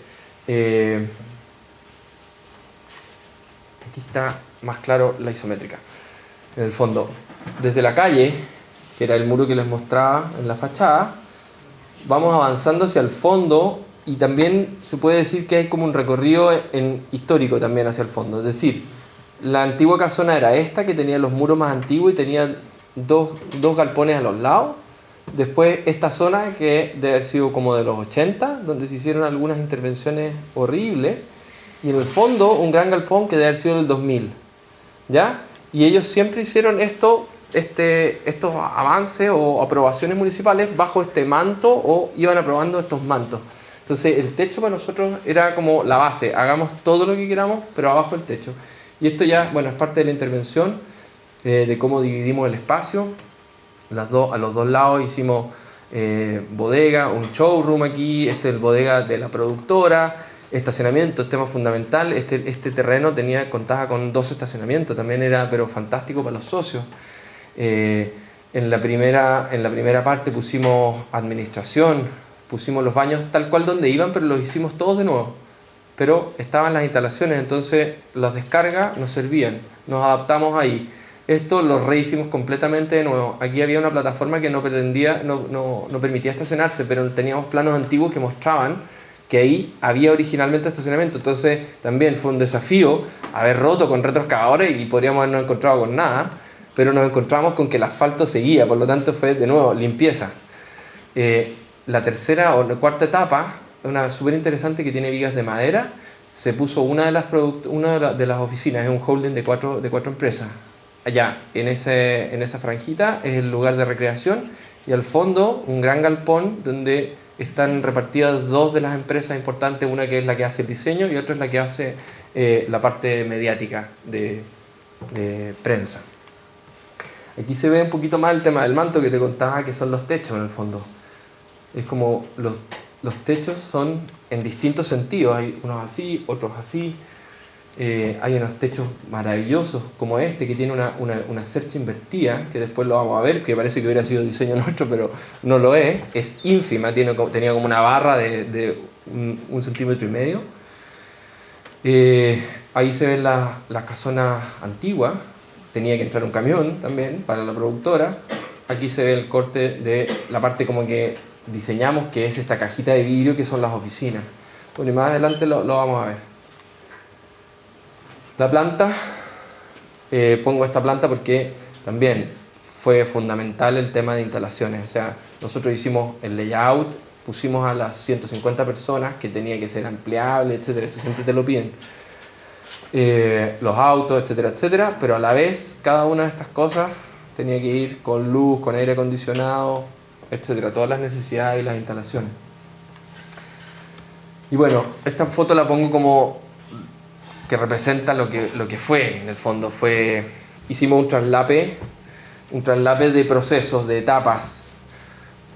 aquí está más claro la isométrica. En el fondo, desde la calle, que era el muro que les mostraba en la fachada, vamos avanzando hacia el fondo y también se puede decir que hay como un recorrido histórico también hacia el fondo. Es decir, la antigua casona era esta, que tenía los muros más antiguos y tenía dos galpones a los lados. Después esta zona, que debe haber sido como de los 80, donde se hicieron algunas intervenciones horribles. Y en el fondo un gran galpón que debe haber sido del 2000. ¿Ya? Y ellos siempre hicieron estos avances o aprobaciones municipales bajo este manto, o iban aprobando estos mantos. Entonces el techo para nosotros era como la base, hagamos todo lo que queramos, pero abajo el techo. Y esto ya, bueno, es parte de la intervención, de cómo dividimos el espacio. A los dos lados hicimos bodega, un showroom aquí, este es el bodega de la productora, estacionamiento, es tema fundamental. Este terreno contaba con 2 estacionamientos, también era pero fantástico para los socios. En la primera parte pusimos administración, pusimos los baños tal cual donde iban, pero los hicimos todos de nuevo. Pero estaban las instalaciones, entonces las descargas nos servían, nos adaptamos ahí. Esto lo rehicimos completamente de nuevo. Aquí había una plataforma que no permitía estacionarse, pero teníamos planos antiguos que mostraban que ahí había originalmente estacionamiento. Entonces también fue un desafío haber roto con retroexcavadores y podríamos habernos encontrado con nada, pero nos encontramos con que el asfalto seguía, por lo tanto fue de nuevo limpieza. La tercera o la cuarta etapa, una súper interesante, que tiene vigas de madera. Se puso una de las oficinas, es un holding de cuatro empresas. Allá, en esa franjita, es el lugar de recreación, y al fondo un gran galpón donde están repartidas 2 de las empresas importantes, una que es la que hace el diseño y otra es la que hace la parte mediática de prensa. Aquí se ve un poquito más el tema del manto que te contaba, que son los techos en el fondo. Es como los techos son en distintos sentidos, hay unos así, otros así. Hay unos techos maravillosos como este, que tiene una cercha invertida, que después lo vamos a ver, que parece que hubiera sido diseño nuestro, pero no lo es ínfima, tenía como una barra de 1,5 centímetros. Ahí se ven las casonas antiguas, tenía que entrar un camión también para la productora. Aquí se ve el corte de la parte como que diseñamos, que es esta cajita de vidrio que son las oficinas. Bueno, y más adelante lo vamos a ver. La planta, pongo esta planta porque también fue fundamental el tema de instalaciones. O sea, nosotros hicimos el layout, pusimos a las 150 personas, que tenía que ser ampliable, etcétera, eso siempre te lo piden. Los autos, etcétera, etcétera, pero a la vez cada una de estas cosas tenía que ir con luz, con aire acondicionado, etcétera, todas las necesidades y las instalaciones. Y bueno, esta foto la pongo como que representa lo que fue, en el fondo. Hicimos un traslape de procesos, de etapas.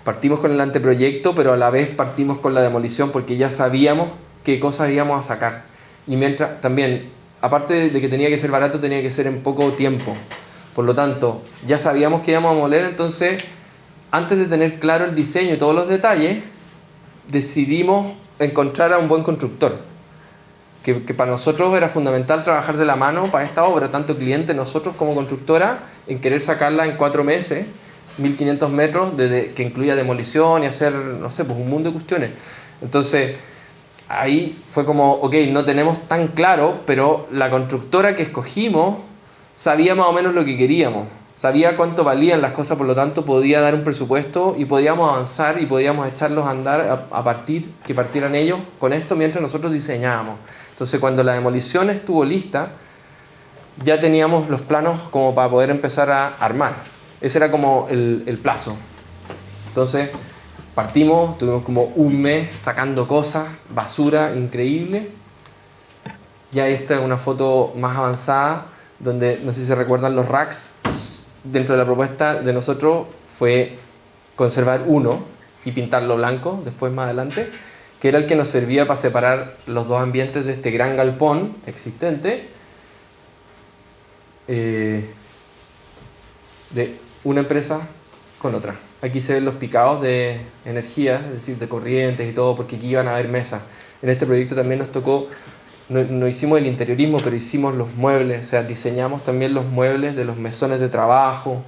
Partimos con el anteproyecto, pero a la vez partimos con la demolición, porque ya sabíamos qué cosas íbamos a sacar. Y mientras también, aparte de que tenía que ser barato, tenía que ser en poco tiempo. Por lo tanto, ya sabíamos que íbamos a moler, entonces, antes de tener claro el diseño y todos los detalles, decidimos encontrar a un buen constructor. Que para nosotros era fundamental trabajar de la mano para esta obra, tanto cliente, nosotros como constructora, en querer sacarla en 4 meses, 1.500 metros, que incluya demolición y hacer, no sé, pues un mundo de cuestiones. Entonces, ahí fue como, ok, no tenemos tan claro, pero la constructora que escogimos sabía más o menos lo que queríamos, sabía cuánto valían las cosas, por lo tanto podía dar un presupuesto y podíamos avanzar y podíamos echarlos a andar que partieran ellos con esto mientras nosotros diseñábamos. Entonces, cuando la demolición estuvo lista, ya teníamos los planos como para poder empezar a armar. Ese era como el plazo. Entonces, partimos, tuvimos como 1 mes sacando cosas, basura increíble. Ya esta es una foto más avanzada, donde, no sé si se recuerdan los racks. Dentro de la propuesta de nosotros fue conservar uno y pintarlo blanco, después más adelante, que era el que nos servía para separar los 2 ambientes de este gran galpón existente, de una empresa con otra. Aquí se ven los picados de energía, es decir, de corrientes y todo, porque aquí iban a haber mesas. En este proyecto también nos tocó, no hicimos el interiorismo, pero hicimos los muebles, o sea, diseñamos también los muebles de los mesones de trabajo.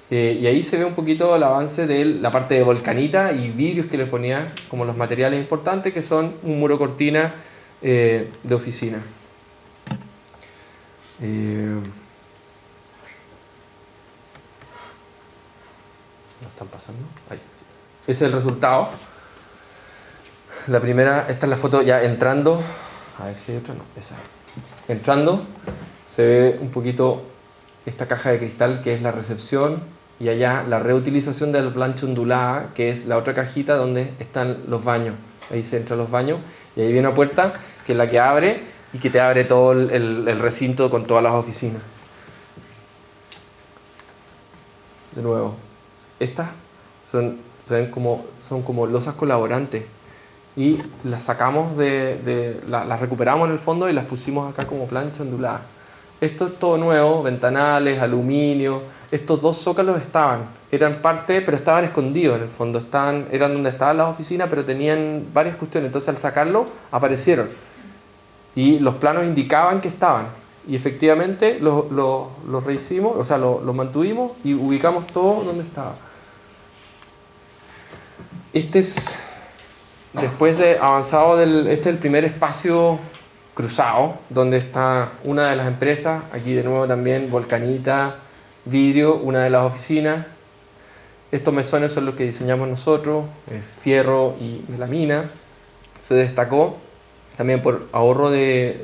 Y ahí se ve un poquito el avance de la parte de volcanita y vidrios que le ponía como los materiales importantes, que son un muro cortina de oficina. ¿No están pasando? Ahí. Ese es el resultado. La primera, esta es la foto ya entrando. A ver si hay otra, no, esa. Entrando, se ve un poquito esta caja de cristal que es la recepción y allá la reutilización de la plancha ondulada, que es la otra cajita donde están los baños. Ahí se entran los baños y ahí viene una puerta que es la que abre y que te abre todo el recinto con todas las oficinas. De nuevo, estas son como losas colaborantes y las sacamos las recuperamos en el fondo y las pusimos acá como plancha ondulada. Esto es todo nuevo, ventanales, aluminio. Estos dos zócalos eran parte, pero estaban escondidos en el fondo. Eran donde estaban las oficinas, pero tenían varias cuestiones. Entonces al sacarlo aparecieron y los planos indicaban que estaban. Y efectivamente los rehicimos, o sea, los mantuvimos y ubicamos todo donde estaba. Este es, después de avanzado, este es el primer espacio cruzado, donde está una de las empresas, aquí de nuevo también volcanita, vidrio, una de las oficinas. Estos mesones son los que diseñamos nosotros, fierro y melamina. Se destacó también por ahorro en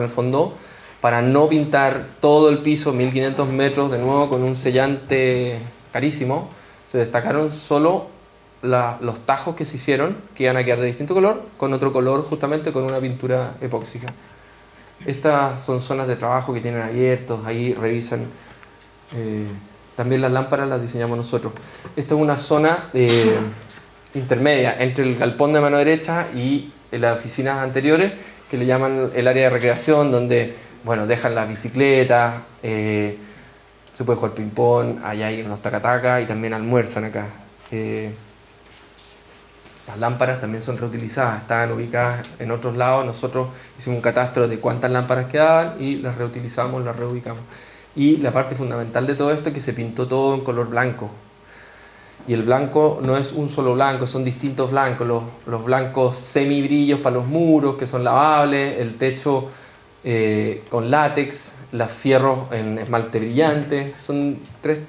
el fondo, para no pintar todo el piso, 1500 metros, de nuevo con un sellante carísimo. Se destacaron solo los tajos que se hicieron, que iban a quedar de distinto color, con otro color justamente con una pintura epóxica. Estas son zonas de trabajo que tienen abiertos, ahí revisan. También las lámparas las diseñamos nosotros. Esta es una zona intermedia entre el galpón de mano derecha y las oficinas anteriores, que le llaman el área de recreación, donde bueno, dejan las bicicletas, se puede jugar ping-pong, allá hay unos taca-taca y también almuerzan acá. Las lámparas también son reutilizadas, estaban ubicadas en otros lados. Nosotros hicimos un catastro de cuántas lámparas quedaban y las reutilizamos, las reubicamos. Y la parte fundamental de todo esto es que se pintó todo en color blanco. Y el blanco no es un solo blanco, son distintos blancos. Los blancos semibrillos para los muros, que son lavables, el techo con látex, los fierros en esmalte brillante. Son tres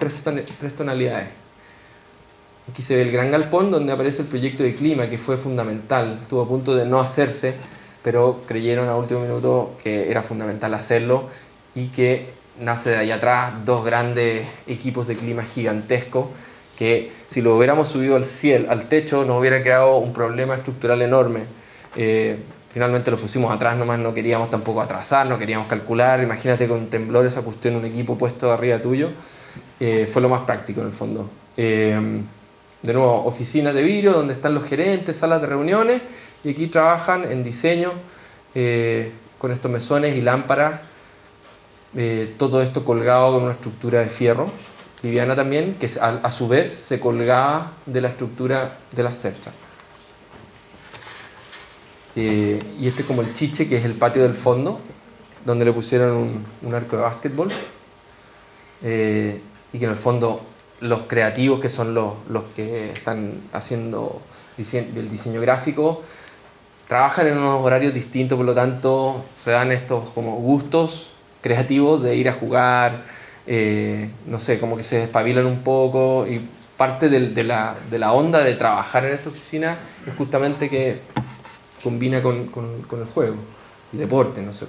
tonalidades. Aquí se ve el gran galpón donde aparece el proyecto de clima, que fue fundamental. Estuvo a punto de no hacerse, pero creyeron a último minuto que era fundamental hacerlo y que nace de ahí atrás dos grandes equipos de clima gigantescos que si lo hubiéramos subido al techo nos hubiera creado un problema estructural enorme. Finalmente lo pusimos atrás nomás, no queríamos tampoco atrasar, no queríamos calcular. Imagínate con temblor esa cuestión, un equipo puesto arriba tuyo. Fue lo más práctico en el fondo. De nuevo, oficinas de vidrio donde están los gerentes, salas de reuniones, y aquí trabajan en diseño con estos mesones y lámparas, todo esto colgado con una estructura de fierro liviana también, que a su vez se colgaba de la estructura de las cerchas. Y este es como el chiche, que es el patio del fondo, donde le pusieron un arco de básquetbol, y que en el fondo los creativos, que son los que están haciendo el diseño gráfico, trabajan en unos horarios distintos, por lo tanto se dan estos como gustos creativos de ir a jugar, no sé, como que se despabilan un poco, y parte de la onda de trabajar en esta oficina es justamente que combina con el juego y deporte, no sé,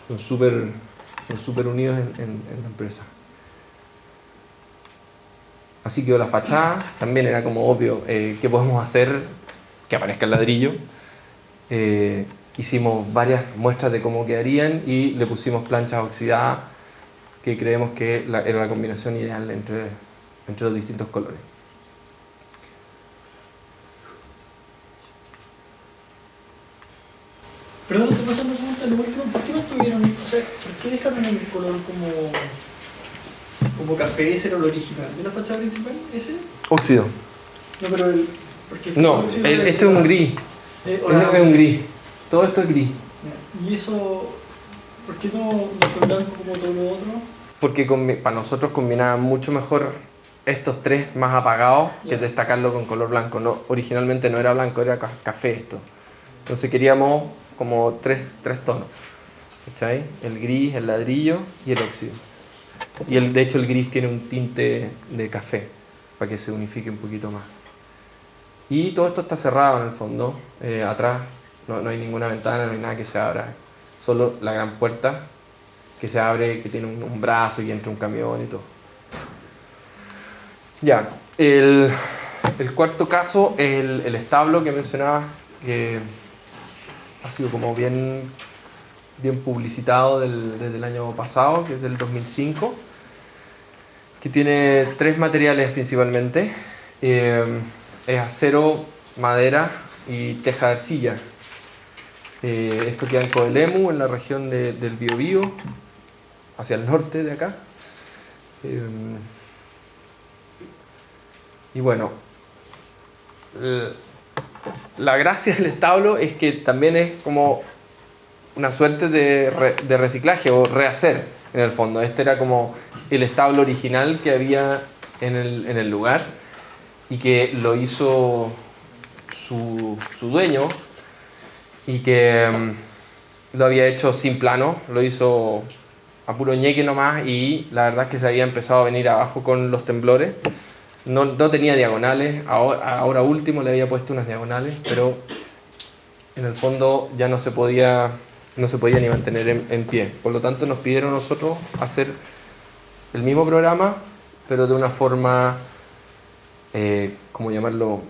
son súper unidos en la empresa. Así quedó la fachada. También era como obvio qué podemos hacer que aparezca el ladrillo. Hicimos varias muestras de cómo quedarían y le pusimos planchas oxidadas, que creemos que era la combinación ideal entre los distintos colores. Perdón, te paso una pregunta, lo último, ¿por qué no tuvieron, o sea, por qué dejaron el color como como café, ese era el original. ¿De la fachada principal? ¿Ese? Óxido. No, pero el... Porque No, este es un gris. Este es un gris. Todo esto es gris. ¿Y eso, por qué no fue blanco como todo lo otro? Porque para nosotros combinaban mucho mejor estos tres más apagados que destacarlo con color blanco. No, originalmente no era blanco, era café esto. Entonces queríamos como tres tonos. ¿Cachai? El gris, el ladrillo y el óxido. Y de hecho el gris tiene un tinte de café para que se unifique un poquito más. Y todo esto está cerrado en el fondo. Atrás no hay ninguna ventana, no hay nada que se abra. Solo la gran puerta que se abre, que tiene un brazo y entra un camión y todo. Ya, el cuarto caso es el establo que mencionaba, que ha sido como bien publicitado desde el año pasado, que es del 2005, que tiene tres materiales principalmente. Es acero, madera y teja de arcilla. Esto queda en Coelemu, en la región del Biobío, hacia el norte de acá. Y bueno, la gracia del establo es que también es como una suerte de reciclaje o rehacer en el fondo. Este era como el establo original que había en el lugar y que lo hizo su dueño y que lo había hecho sin plano, lo hizo a puro ñeque nomás y la verdad es que se había empezado a venir abajo con los temblores. No tenía diagonales, ahora último le había puesto unas diagonales, pero en el fondo ya no se podía ni mantener en pie. Por lo tanto nos pidieron a nosotros hacer el mismo programa, pero de una forma, ¿cómo llamarlo?,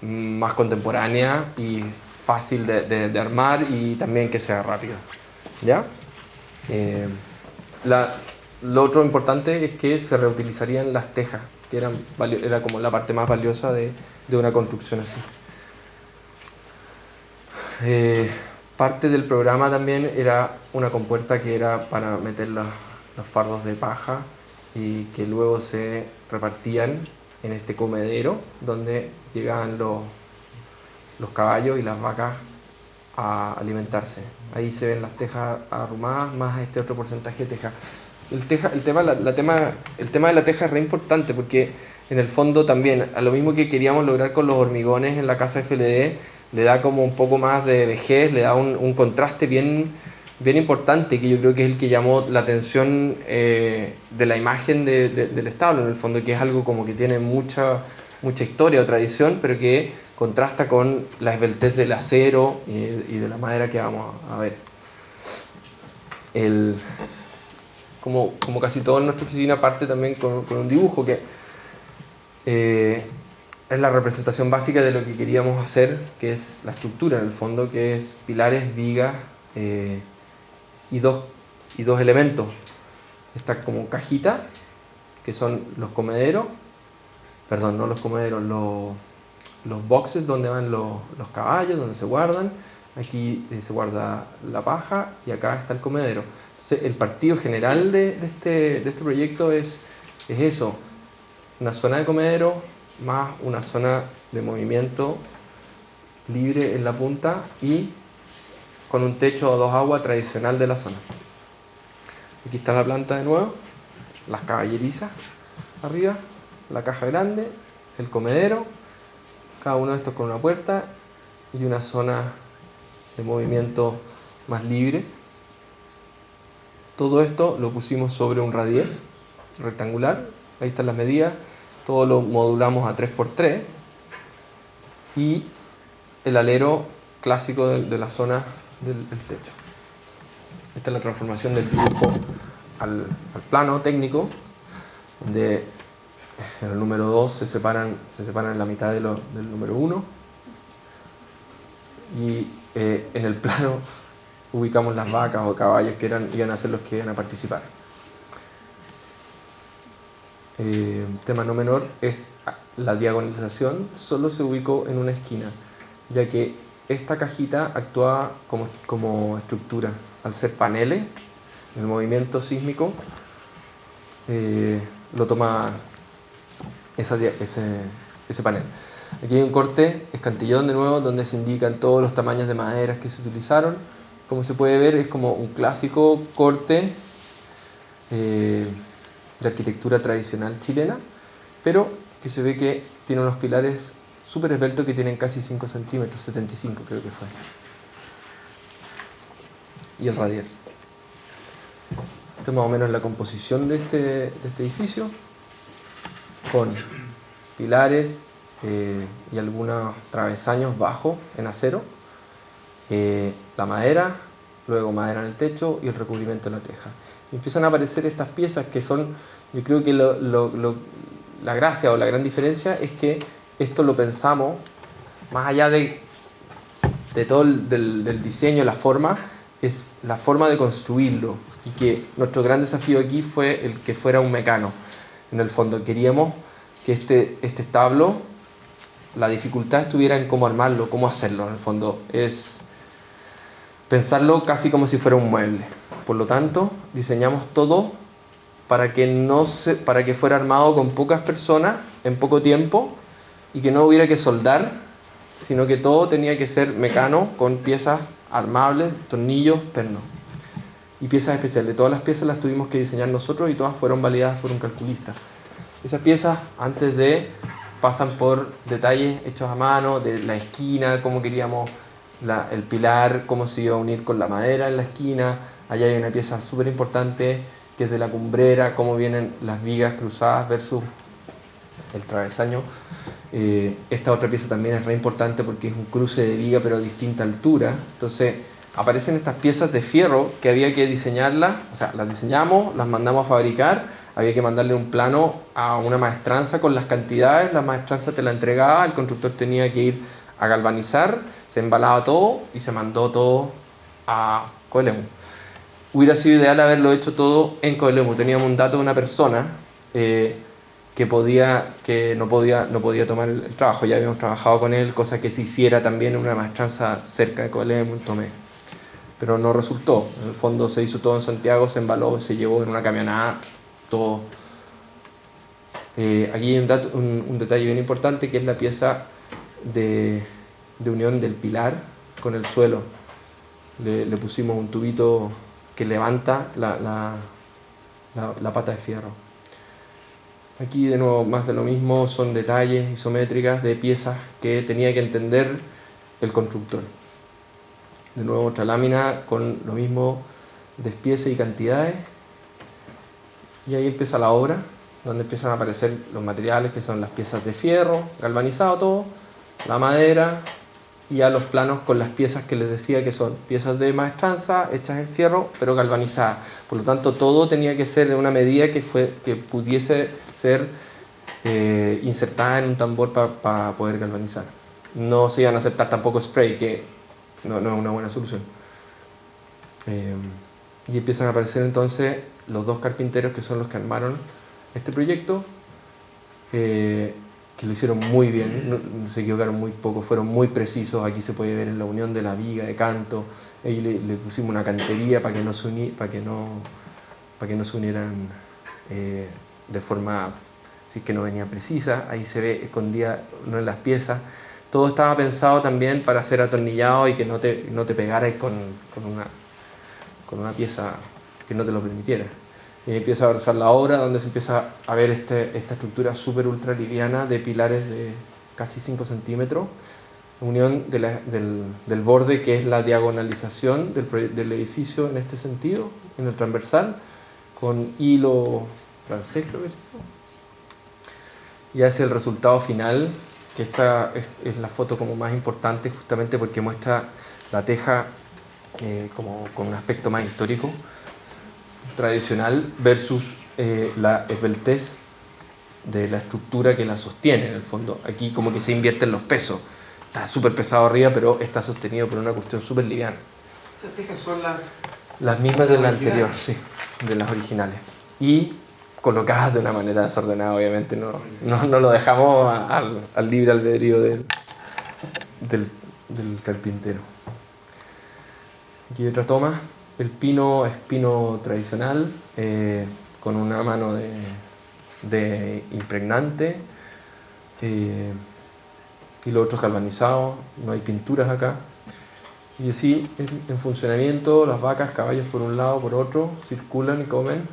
más contemporánea y fácil de armar y también que sea rápida. ¿Ya? Lo otro importante es que se reutilizarían las tejas, que era como la parte más valiosa de una construcción así. Parte del programa también era una compuerta que era para meter los fardos de paja y que luego se repartían en este comedero donde llegaban los caballos y las vacas a alimentarse. Ahí se ven las tejas arrumadas más este otro porcentaje de teja. El tema de la teja es re importante porque en el fondo también, a lo mismo que queríamos lograr con los hormigones en la casa FLD, le da como un poco más de vejez, le da un contraste bien importante, que yo creo que es el que llamó la atención de la imagen del establo, en el fondo, que es algo como que tiene mucha historia o tradición, pero que contrasta con la esbeltez del acero y de la madera que vamos a ver. Como casi todo en nuestra oficina, parte también con un dibujo que es la representación básica de lo que queríamos hacer, que es la estructura en el fondo, que es pilares, vigas y dos elementos. Esta como cajita, que son los comederos, perdón, no los comederos, los boxes donde van los caballos, donde se guardan. Aquí se guarda la paja y acá está el comedero. Entonces, el partido general de este proyecto es eso, una zona de comedero más una zona de movimiento libre en la punta y con un techo a dos aguas tradicional de la zona. Aquí está la planta de nuevo, las caballerizas arriba, la caja grande, el comedero, cada uno de estos con una puerta y una zona de movimiento más libre. Todo esto lo pusimos sobre un radier rectangular, ahí están las medidas, todo lo modulamos a 3x3 y el alero clásico de la zona del techo. Esta es la transformación del dibujo al plano técnico, donde en el número 2 se separan en la mitad del número 1 y en el plano ubicamos las vacas o caballos que iban a ser los que iban a participar. Tema no menor es la diagonalización, solo se ubicó en una esquina, ya que esta cajita actuaba como estructura, al ser paneles, el movimiento sísmico lo toma ese panel. Aquí hay un corte escantillón de nuevo donde se indican todos los tamaños de maderas que se utilizaron. Como se puede ver, es como un clásico corte de arquitectura tradicional chilena, pero que se ve que tiene unos pilares súper esbeltos que tienen casi 5 centímetros, 75 creo que fue. Y el radial. Esta es más o menos la composición de este edificio, con pilares y algunos travesaños bajos en acero, la madera, luego madera en el techo y el recubrimiento de la teja. Y empiezan a aparecer estas piezas que son, yo creo que la gracia o la gran diferencia es que esto lo pensamos más allá de todo del diseño, la forma, es la forma de construirlo, y que nuestro gran desafío aquí fue el que fuera un mecano. En el fondo queríamos que este establo, la dificultad estuviera en cómo armarlo, cómo hacerlo. En el fondo es pensarlo casi como si fuera un mueble. Por lo tanto, diseñamos todo para que fuera armado con pocas personas en poco tiempo y que no hubiera que soldar, sino que todo tenía que ser mecano con piezas armables, tornillos, pernos y piezas especiales. Todas las piezas las tuvimos que diseñar nosotros y todas fueron validadas por un calculista. Esas piezas pasan por detalles hechos a mano, de la esquina, cómo queríamos el pilar, cómo se iba a unir con la madera en la esquina. Allá hay una pieza súper importante que es de la cumbrera, cómo vienen las vigas cruzadas versus el travesaño. Esta otra pieza también es re importante porque es un cruce de viga pero a distinta altura. Entonces aparecen estas piezas de fierro que había que diseñarlas, o sea, las diseñamos, las mandamos a fabricar, había que mandarle un plano a una maestranza con las cantidades, la maestranza te la entregaba, el constructor tenía que ir a galvanizar, se embalaba todo y se mandó todo a Coelemu. Hubiera sido ideal haberlo hecho todo en Coelemu. Teníamos un dato de una persona que no podía tomar el trabajo. Ya habíamos trabajado con él, cosa que se hiciera también en una maestranza cerca de Coelemu, en Tomé. Pero no resultó. En el fondo se hizo todo en Santiago, se embaló, se llevó en una camioneta, todo. Aquí hay un detalle bien importante que es la pieza de unión del pilar con el suelo. Le pusimos un tubito que levanta la pata de fierro. Aquí de nuevo más de lo mismo, son detalles isométricas de piezas que tenía que entender el constructor. De nuevo otra lámina con lo mismo, despiece y cantidades. Y ahí empieza la obra, donde empiezan a aparecer los materiales que son las piezas de fierro, galvanizado todo, la madera y ya los planos con las piezas que les decía que son piezas de maestranza hechas en fierro pero galvanizadas. Por lo tanto todo tenía que ser de una medida que pudiese ser insertada en un tambor para poder galvanizar. No se iban a aceptar tampoco spray, que no es una buena solución. Y empiezan a aparecer entonces los dos carpinteros que son los que armaron este proyecto, que lo hicieron muy bien, no se equivocaron muy poco, fueron muy precisos. Aquí se puede ver en la unión de la viga de canto. Ahí le pusimos una cantería para que no se unieran de forma, si es que no venía precisa. Ahí se ve escondida una de las piezas. Todo estaba pensado también para ser atornillado y que no te pegaras con una pieza que no te lo permitiera. Y empieza a avanzar la obra, donde se empieza a ver esta estructura súper ultra liviana de pilares de casi 5 centímetros, unión del borde, que es la diagonalización del edificio en este sentido, en el transversal, con hilo francés, creo que es. Y ese es el resultado final, que esta es la foto como más importante, justamente porque muestra la teja como con un aspecto más histórico, tradicional, versus la esbeltez de la estructura que la sostiene. En el fondo aquí como que se invierten los pesos, está súper pesado arriba pero está sostenido por una cuestión súper liviana. ¿Esas tejas son las mismas de la anterior? Sí, de las originales, y colocadas de una manera desordenada, obviamente no lo dejamos al libre albedrío del carpintero. Aquí otra toma. El pino es pino tradicional, con una mano de impregnante, y los otros galvanizados, no hay pinturas acá. Y así, en funcionamiento, las vacas, caballos por un lado, por otro, circulan y comen.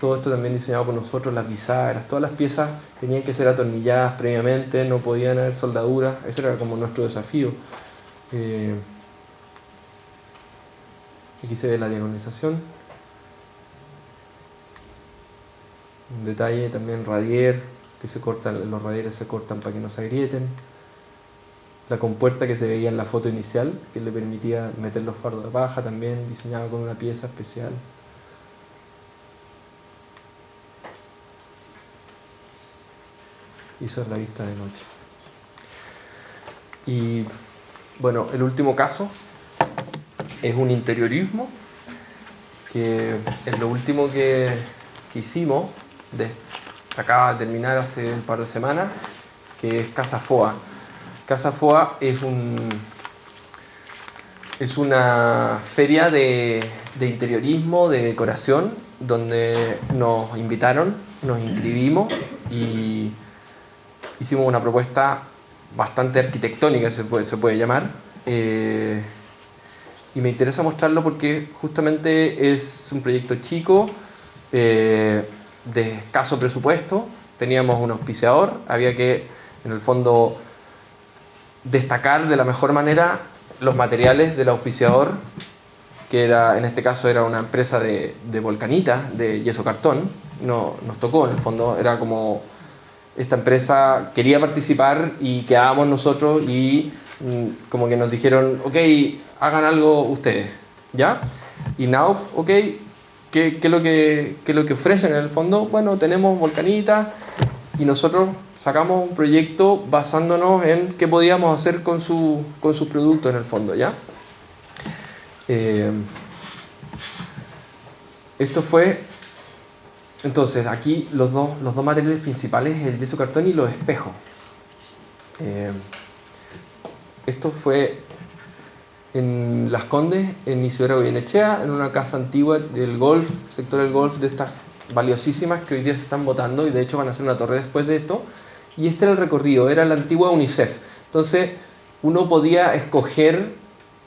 Todo esto también diseñado por nosotros, las bisagras, todas las piezas tenían que ser atornilladas previamente, no podían haber soldaduras, ese era como nuestro desafío. Aquí se ve la diagonalización. Un detalle también radier, que se cortan, los radieres se cortan para que no se agrieten. La compuerta que se veía en la foto inicial, que le permitía meter los fardos de paja, también diseñada con una pieza especial. Y esa es la vista de noche. Y bueno, el último caso es un interiorismo, que es lo último que hicimos, acaba de terminar hace un par de semanas, que es Casa Foa. Casa Foa es una feria de interiorismo, de decoración, donde nos invitaron, nos inscribimos y hicimos una propuesta bastante arquitectónica, se puede llamar. Y me interesa mostrarlo porque justamente es un proyecto chico, de escaso presupuesto. Teníamos un auspiciador, había que, en el fondo, destacar de la mejor manera los materiales del auspiciador, que era, en este caso era una empresa de volcanitas, de yeso cartón. No, nos tocó, en el fondo, era como esta empresa quería participar y quedábamos nosotros y como que nos dijeron, ok, hagan algo ustedes, ¿ya? Y Knauf, ok, ¿qué es lo que ofrecen en el fondo? Bueno, tenemos volcanitas y nosotros sacamos un proyecto basándonos en qué podíamos hacer con sus productos en el fondo, ¿ya? Esto fue, entonces, aquí los dos materiales principales, el yeso cartón y los espejos. Esto fue en Las Condes, en Isidora Goyenechea, en una casa antigua del golf, sector del golf, de estas valiosísimas que hoy día se están botando y de hecho van a hacer una torre después de esto. Y este era el recorrido, era la antigua UNICEF. Entonces uno podía escoger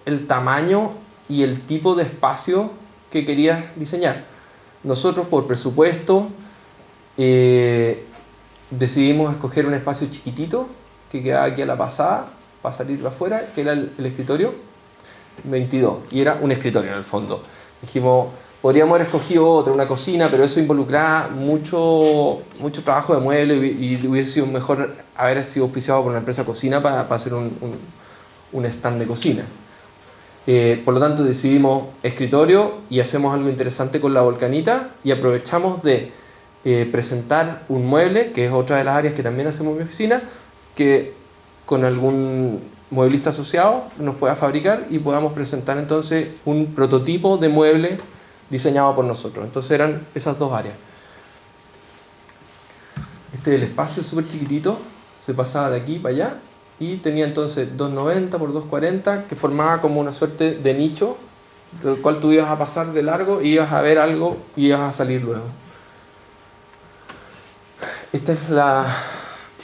el tamaño y el tipo de espacio que querías diseñar. Nosotros, por presupuesto, decidimos escoger un espacio chiquitito que quedaba aquí a la pasada para salir afuera, que era el escritorio 22, y era un escritorio en el fondo. Dijimos, podríamos haber escogido otra, una cocina, pero eso involucraba mucho trabajo de mueble y hubiese sido mejor haber sido auspiciado por una empresa cocina para hacer un stand de cocina. Por lo tanto decidimos escritorio y hacemos algo interesante con la volcanita y aprovechamos de presentar un mueble, que es otra de las áreas que también hacemos en mi oficina, que con algún mueblista asociado nos pueda fabricar y podamos presentar entonces un prototipo de mueble diseñado por nosotros. Entonces eran esas dos áreas. Este es el espacio, súper chiquitito, se pasaba de aquí para allá y tenía entonces 2,90 por 2,40, que formaba como una suerte de nicho del cual tú ibas a pasar de largo y ibas a ver algo y ibas a salir luego. Esta es la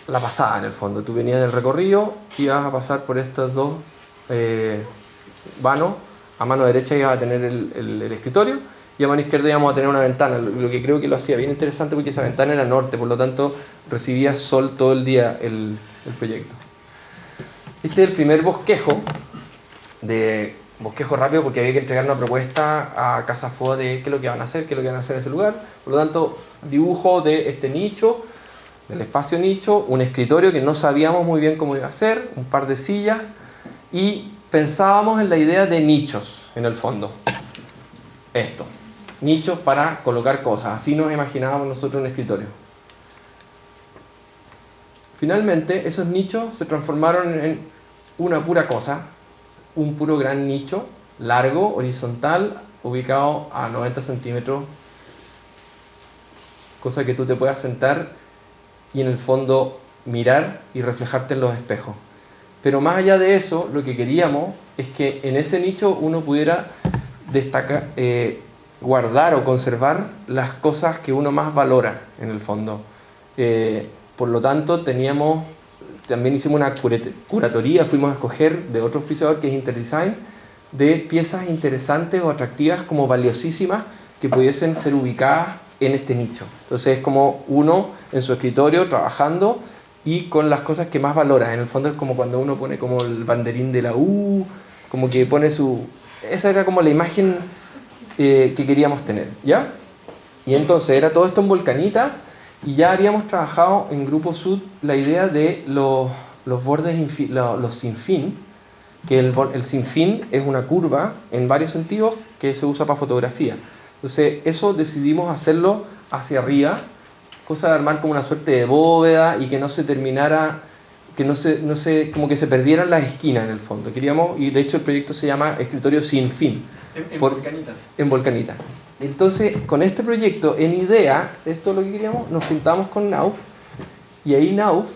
pasada en el fondo. Tú venías del recorrido y ibas a pasar por estos dos vanos. A mano derecha ibas a tener el escritorio y a mano izquierda íbamos a tener una ventana, lo que creo que lo hacía bien interesante porque esa ventana era norte, por lo tanto recibía sol todo el día el proyecto. Este es el primer bosquejo rápido porque había que entregar una propuesta a Casa Foa de qué es lo que van a hacer, en ese lugar. Por lo tanto, dibujo de este nicho, del espacio nicho, un escritorio que no sabíamos muy bien cómo iba a ser, un par de sillas, y pensábamos en la idea de nichos, en el fondo. Esto, nichos para colocar cosas, así nos imaginábamos nosotros un escritorio. Finalmente, esos nichos se transformaron en una pura cosa, un puro gran nicho, largo, horizontal, ubicado a 90 centímetros, cosa que tú te puedas sentar y en el fondo mirar y reflejarte en los espejos. Pero más allá de eso, lo que queríamos es que en ese nicho uno pudiera destacar, guardar o conservar las cosas que uno más valora en el fondo. Por lo tanto, también hicimos una curatoría, fuimos a escoger de otro auspiciador que es Interdesign, de piezas interesantes o atractivas como valiosísimas que pudiesen ser ubicadas en este nicho. Entonces es como uno en su escritorio trabajando y con las cosas que más valora. En el fondo es como cuando uno pone como el banderín de la U, como que pone su... Esa era como la imagen que queríamos tener, ¿ya? Y entonces era todo esto en Volcanita y ya habíamos trabajado en Grupo Sud la idea de los bordes, los sinfín, que el sinfín es una curva en varios sentidos que se usa para fotografía. Entonces eso decidimos hacerlo hacia arriba, cosa de armar como una suerte de bóveda y que no se terminara, que no se como que se perdieran las esquinas en el fondo. Queríamos, y de hecho el proyecto se llama Escritorio Sin Fin. En Volcanita. En Volcanita. Entonces, con este proyecto, en idea, esto es lo que queríamos, nos juntamos con Nauf, y ahí Nauf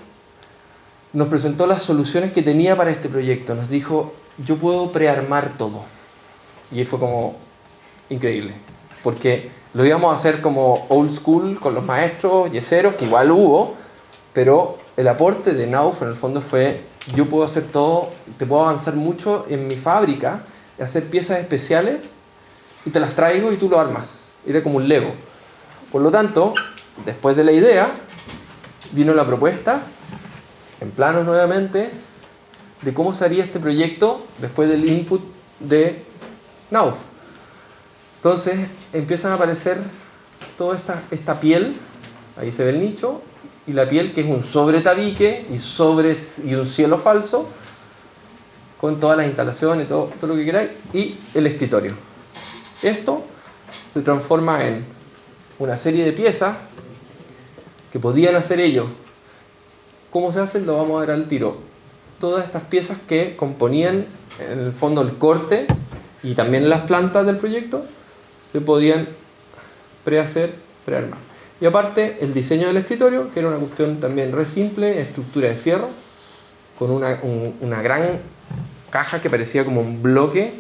nos presentó las soluciones que tenía para este proyecto. Nos dijo, yo puedo prearmar todo. Y fue como increíble, porque lo íbamos a hacer como old school con los maestros yeseros, que igual hubo, pero el aporte de Nauf en el fondo fue, yo puedo hacer todo, te puedo avanzar mucho en mi fábrica, hacer piezas especiales y te las traigo y tú lo armas. Era como un Lego. Por lo tanto, después de la idea, vino la propuesta, en planos nuevamente, de cómo se haría este proyecto después del input de Nauf. Entonces empiezan a aparecer toda esta piel, ahí se ve el nicho, y la piel que es un sobretabique y un cielo falso, con todas las instalaciones, todo lo que queráis, y el escritorio. Esto se transforma en una serie de piezas que podían hacer ellos. ¿Cómo se hacen? Lo vamos a ver al tiro. Todas estas piezas que componían en el fondo el corte y también las plantas del proyecto se podían prearmar. Y aparte el diseño del escritorio, que era una cuestión también re simple, estructura de fierro, con una gran caja que parecía como un bloque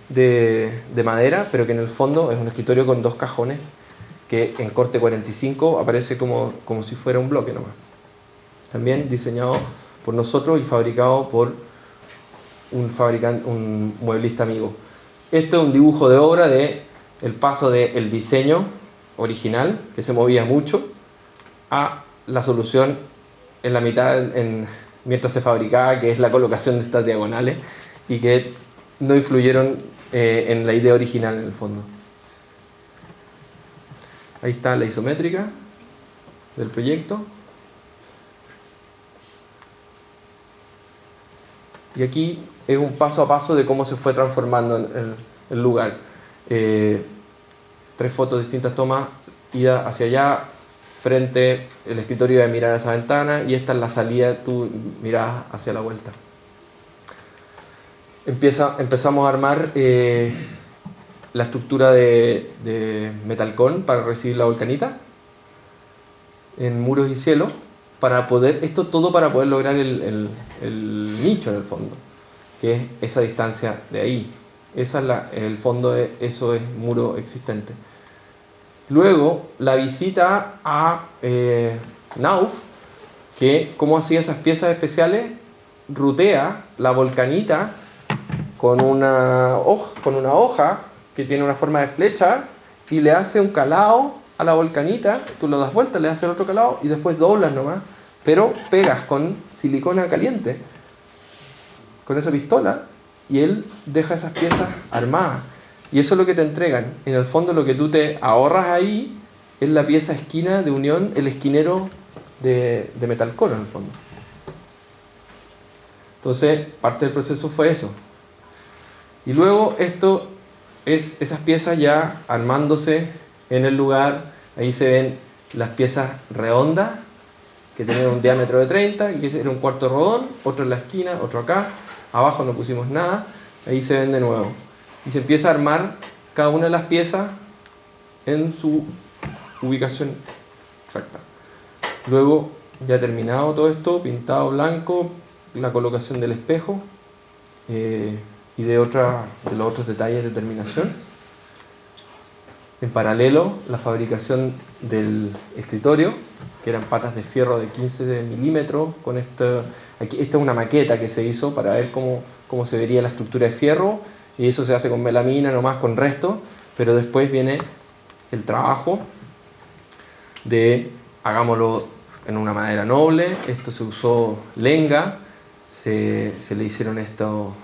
de madera, pero que en el fondo es un escritorio con dos cajones que en corte 45 aparece como si fuera un bloque nomás. También diseñado por nosotros y fabricado por un mueblista amigo. Esto es un dibujo de obra de el paso del diseño original, que se movía mucho, a la solución en la mitad mientras se fabricaba, que es la colocación de estas diagonales y que no influyeron en la idea original en el fondo. Ahí está la isométrica del proyecto. Y aquí es un paso a paso de cómo se fue transformando el lugar. 3 fotos, distintas tomas, ida hacia allá, frente, el escritorio de mirar a esa ventana, y esta es la salida, tú miras hacia la vuelta. Empezamos a armar la estructura de metalcón para recibir la volcanita en muros y cielo, para poder lograr el nicho en el fondo, que es esa distancia de ahí. Esa es en el fondo eso es muro existente. Luego la visita a Nauf, que como hacía esas piezas especiales, rutea la volcanita con una hoja que tiene una forma de flecha y le hace un calado a la volcanita. Tú lo das vuelta, le haces el otro calado y después doblas nomás, pero pegas con silicona caliente, con esa pistola, y él deja esas piezas armadas. Y eso es lo que te entregan. En el fondo lo que tú te ahorras ahí es la pieza esquina de unión, el esquinero de metalcore en el fondo. Entonces, parte del proceso fue eso. Y luego esto es esas piezas ya armándose en el lugar. Ahí se ven las piezas redondas, que tenían un diámetro de 30, que era un cuarto rodón, otro en la esquina, otro acá. Abajo no pusimos nada, ahí se ven de nuevo. Y se empieza a armar cada una de las piezas en su ubicación exacta. Luego, ya terminado todo esto, pintado blanco, la colocación del espejo y de los otros detalles de terminación. En paralelo, la fabricación del escritorio, que eran patas de fierro de 15 milímetros. Esta es una maqueta que se hizo para ver cómo se vería la estructura de fierro, y eso se hace con melamina, nomás con resto, pero después viene el trabajo de hagámoslo en una madera noble. Esto se usó lenga, se le hicieron estos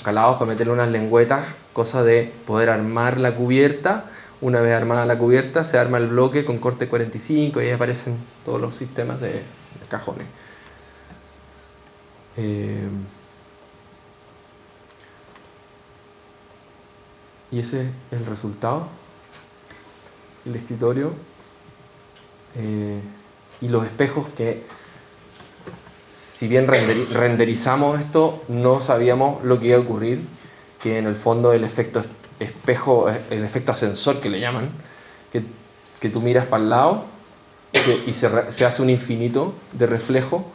calados para meterle unas lengüetas, cosa de poder armar la cubierta. Una vez armada la cubierta, se arma el bloque con corte 45 y ahí aparecen todos los sistemas de cajones. Y ese es el resultado, el escritorio. Y los espejos, que si bien renderizamos esto, no sabíamos lo que iba a ocurrir, que en el fondo el efecto espejo, el efecto ascensor que le llaman, que tú miras para el lado y se hace un infinito de reflejo,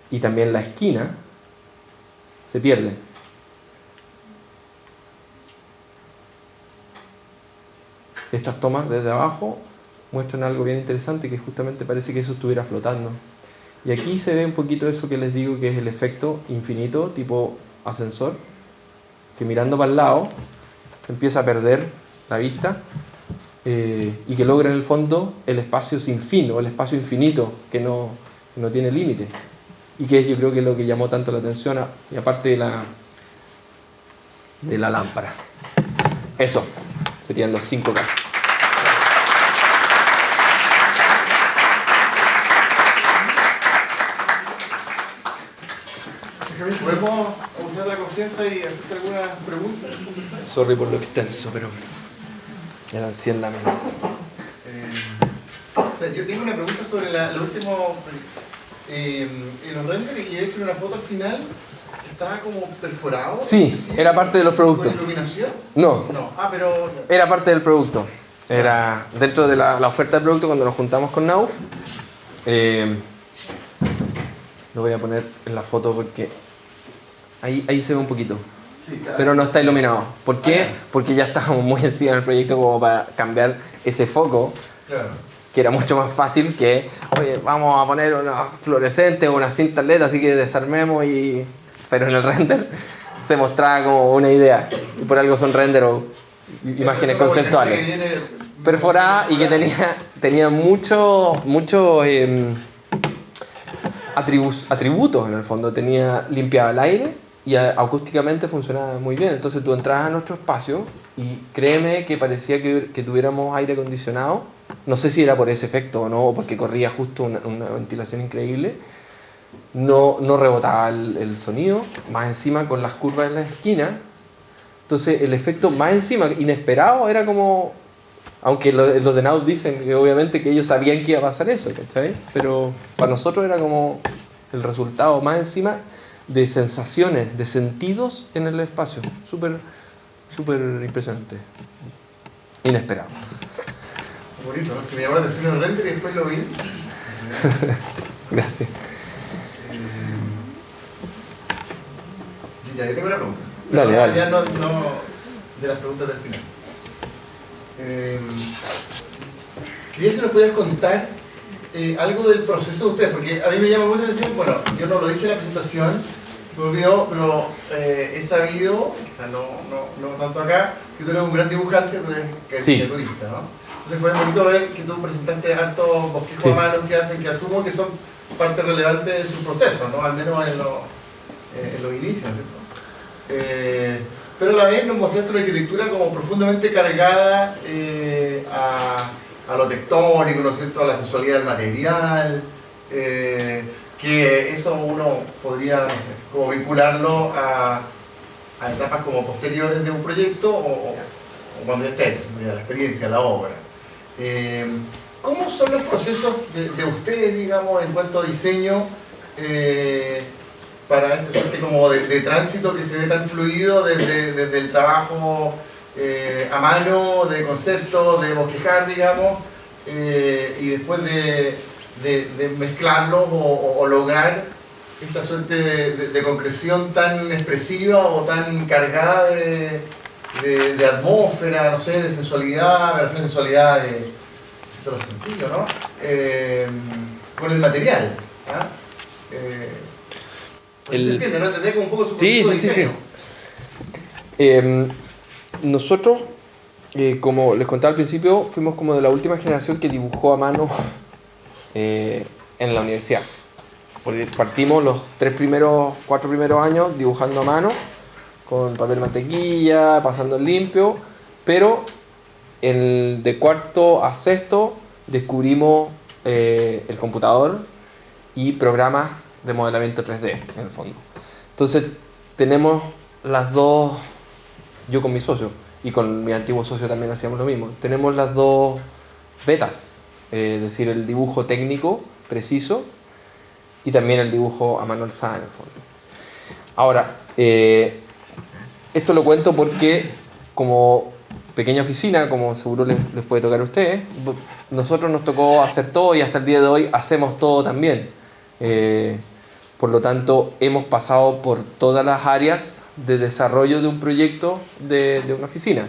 y también la esquina se pierde. Estas tomas desde abajo muestran algo bien interesante, que justamente parece que eso estuviera flotando. Y aquí se ve un poquito eso que les digo, que es el efecto infinito tipo ascensor, que mirando para el lado empieza a perder la vista, y que logra en el fondo el espacio sin fin, o el espacio infinito que no tiene límite, y que yo creo que es lo que llamó tanto la atención, y aparte de la lámpara. Eso serían los 5 casos. ¿Podemos usar la confianza y hacerte algunas preguntas? Sorry por lo extenso, pero eran 100 láminas. Yo tengo una pregunta sobre lo último, en los renders, y he hecho una foto al final que estaba como perforado. Sí, era parte de los productos. ¿Con iluminación? No, pero... era parte del producto. Era dentro de la oferta del producto cuando nos juntamos con Nauf. Lo voy a poner en la foto porque ahí se ve un poquito. Sí, claro. Pero no está iluminado. ¿Por qué? Porque ya estábamos muy encima del proyecto como para cambiar ese foco. Claro. Que era mucho más fácil que, oye, vamos a poner unos fluorescentes o una cinta LED, así que desarmemos pero en el render se mostraba como una idea. Y por algo son render o imágenes conceptuales. Perforada, y que tenía muchos atributos en el fondo. Limpiaba el aire y acústicamente funcionaba muy bien. Entonces tú entrabas a nuestro espacio y créeme que parecía que tuviéramos aire acondicionado. No sé si era por ese efecto o no, porque corría justo una ventilación increíble. No rebotaba el sonido, más encima con las curvas en la esquina. Entonces el efecto más encima, inesperado, era como... Aunque los de Nauf dicen que obviamente que ellos sabían que iba a pasar eso, ¿cachai? Pero para nosotros era como el resultado más encima de sensaciones, de sentidos en el espacio. Súper, súper impresionante. Inesperado. Bonito, ¿no? Que me llamó la atención el render y después lo vi. Gracias. Ya, yo tengo una pregunta. Dale. Ya no de las preguntas del final. Quería si nos podías contar algo del proceso de ustedes, porque a mí me llama mucho la atención. Bueno, yo no lo dije en la presentación, se me olvidó, pero he sabido, quizás no tanto acá, que tú eres un gran dibujante, tú eres caricaturista, ¿no? Entonces fue bonito ver que tú presentaste hartos bosquejos a mano que hacen, que asumo que son parte relevante de su proceso, ¿no? Al menos en los inicios, ¿cierto? Pero a la vez nos mostraste una arquitectura como profundamente cargada a lo tectónico, ¿no es cierto?, a la sensualidad del material, que eso uno podría, no sé, como vincularlo a etapas como posteriores de un proyecto o cuando ya esté, la experiencia, la obra. ¿Cómo son los procesos de ustedes, digamos, en cuanto a diseño, para esta suerte como de tránsito que se ve tan fluido desde el trabajo a mano, de concepto, de bosquejar, digamos, y después de mezclarlos o lograr esta suerte de concreción tan expresiva o tan cargada de atmósfera, no sé, de sensualidad, me refiero a sensualidad de todos los sentidos, ¿no? Con el material. ¿Ah? Pues se entiende, ¿no? Entender como un poco su proceso de diseño. Nosotros, como les contaba al principio, fuimos como de la última generación que dibujó a mano en la universidad. Porque partimos los 4 primeros años dibujando a mano, con papel mantequilla, pasando el limpio, pero de cuarto a sexto descubrimos el computador y programas de modelamiento 3D, en el fondo. Entonces, tenemos las dos, yo con mi socio, y con mi antiguo socio también hacíamos lo mismo, tenemos las dos betas, es decir, el dibujo técnico preciso y también el dibujo a mano alzada, en el fondo. Ahora, esto lo cuento porque como pequeña oficina, como seguro les puede tocar a ustedes, nosotros nos tocó hacer todo y hasta el día de hoy hacemos todo también. Por lo tanto, hemos pasado por todas las áreas de desarrollo de un proyecto de una oficina.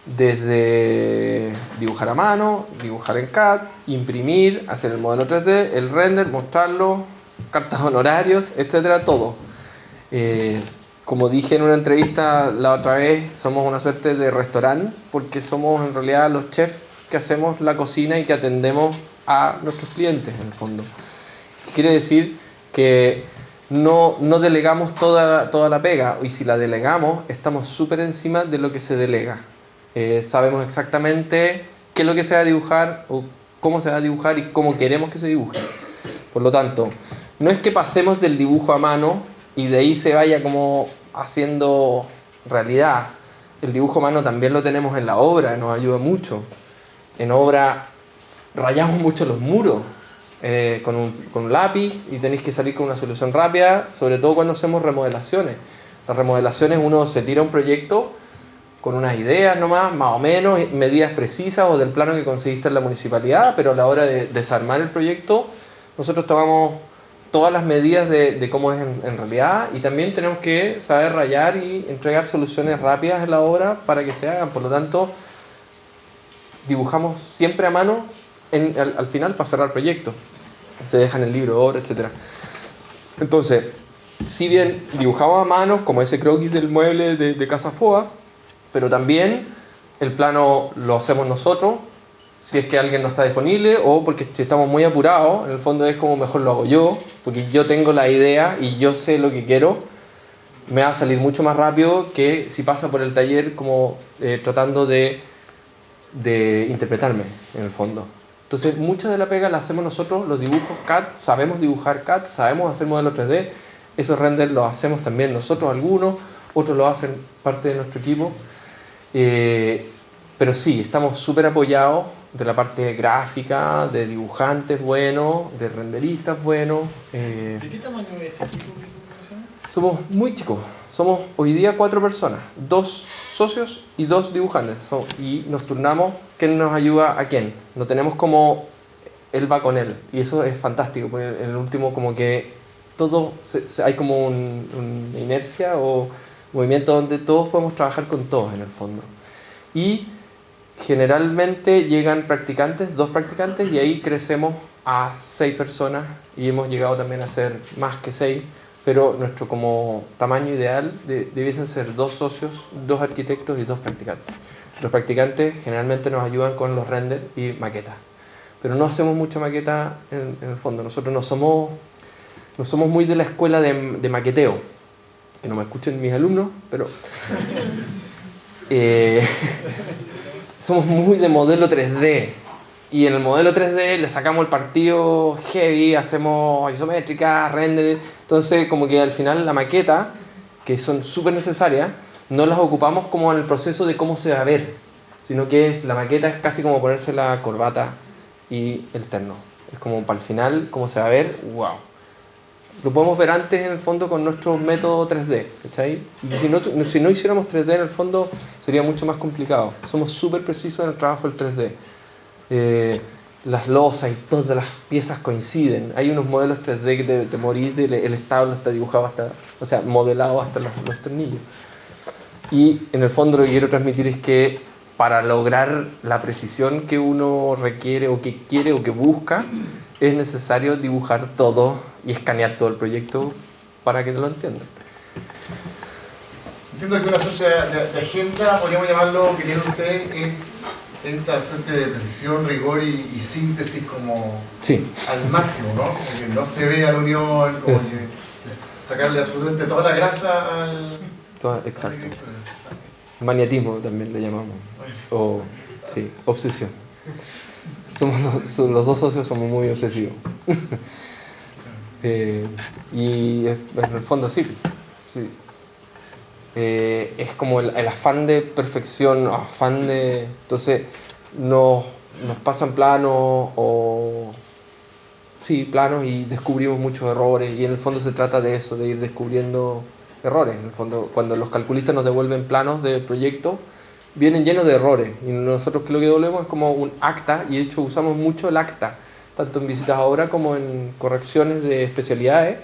Desde dibujar a mano, dibujar en CAD, imprimir, hacer el modelo 3D, el render, mostrarlo, cartas honorarios, etcétera, todo. Como dije en una entrevista la otra vez, somos una suerte de restaurante porque somos en realidad los chefs que hacemos la cocina y que atendemos a nuestros clientes en el fondo. Quiere decir que no delegamos toda la pega, y si la delegamos estamos súper encima de lo que se delega. Sabemos exactamente qué es lo que se va a dibujar o cómo se va a dibujar y cómo queremos que se dibuje. Por lo tanto, no es que pasemos del dibujo a mano y de ahí se vaya como haciendo realidad. El dibujo a mano también lo tenemos en la obra, nos ayuda mucho. En obra rayamos mucho los muros con un lápiz y tenéis que salir con una solución rápida, sobre todo cuando hacemos remodelaciones. Las remodelaciones uno se tira un proyecto con unas ideas nomás, más o menos, medidas precisas o del plano que conseguiste en la municipalidad, pero a la hora de desarmar el proyecto, nosotros tomamos todas las medidas de cómo es en realidad, y también tenemos que saber rayar y entregar soluciones rápidas en la obra para que se hagan. Por lo tanto, dibujamos siempre a mano al final para cerrar el proyecto. Se deja en el libro de obra, etc. Entonces, si bien dibujamos a mano, como ese croquis del mueble de Casa Foa, pero también el plano lo hacemos nosotros, si es que alguien no está disponible, o porque si estamos muy apurados, en el fondo es como mejor lo hago yo, porque yo tengo la idea y yo sé lo que quiero, me va a salir mucho más rápido que si pasa por el taller como tratando de interpretarme, en el fondo. Entonces, mucha de la pega la hacemos nosotros, los dibujos CAD, sabemos dibujar CAD, sabemos hacer modelos 3D, esos renders los hacemos también nosotros algunos, otros lo hacen parte de nuestro equipo. Pero sí, estamos súper apoyados de la parte gráfica, de dibujantes buenos, de renderistas buenos. ¿De qué tamaño es ese equipo que tú mencionas? Somos muy chicos, somos hoy día 4 personas, 2 socios y 2 dibujantes, y nos turnamos quién nos ayuda a quién. No tenemos como él va con él, y eso es fantástico, porque en el último como que todo, hay como una inercia o movimiento donde todos podemos trabajar con todos en el fondo. Y generalmente llegan practicantes, 2 practicantes, y ahí crecemos a 6 personas, y hemos llegado también a ser más que 6, pero nuestro como tamaño ideal debiesen ser 2 socios, 2 arquitectos y 2 practicantes. Los practicantes generalmente nos ayudan con los renders y maquetas, pero no hacemos mucha maqueta en el fondo. Nosotros no somos muy de la escuela de maqueteo, que no me escuchen mis alumnos, pero somos muy de modelo 3D, y en el modelo 3D le sacamos el partido heavy, hacemos isométrica, render. Entonces como que al final la maqueta, que son súper necesarias, no las ocupamos como en el proceso de cómo se va a ver, sino que la maqueta es casi como ponerse la corbata y el terno. Es como para el final, cómo se va a ver, wow. Lo podemos ver antes en el fondo con nuestro método 3D, ¿cachai? Y si no hiciéramos 3D en el fondo sería mucho más complicado. Somos súper precisos en el trabajo del 3D. Las losas y todas las piezas coinciden. Hay unos modelos 3D que te morís, el establo está dibujado hasta, o sea, modelado hasta los tornillos. Y en el fondo lo que quiero transmitir es que para lograr la precisión que uno requiere o que quiere o que busca, es necesario dibujar todo y escanear todo el proyecto para que lo entiendan. Entiendo que una suerte de agenda, podríamos llamarlo, que tiene usted, es esta suerte de precisión, rigor y síntesis como Sí. al máximo, ¿no? Como que no se vea la unión, como Eso. que sacarle absolutamente toda la grasa al... Exacto. Maniatismo también le llamamos. O, sí, obsesión. Los dos socios somos muy obsesivos. Y en el fondo sí. Sí. Es como el afán de perfección, afán de... Entonces nos pasan planos o... Sí, planos y descubrimos muchos errores y en el fondo se trata de eso, de ir descubriendo errores. En el fondo, cuando los calculistas nos devuelven planos del proyecto, vienen llenos de errores y nosotros lo que devolvemos es como un acta y de hecho usamos mucho el acta, tanto en visitas a obra como en correcciones de especialidades,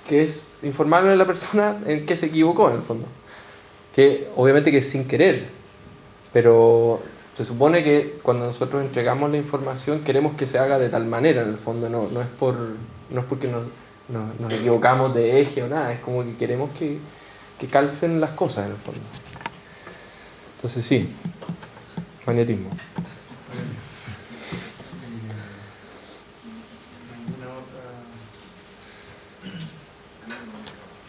que es informarle a la persona en qué se equivocó en el fondo. Que obviamente que es sin querer, pero se supone que cuando nosotros entregamos la información queremos que se haga de tal manera, en el fondo no es porque nos equivocamos de eje o nada, es como que queremos que calcen las cosas en el fondo. Entonces sí, magnetismo.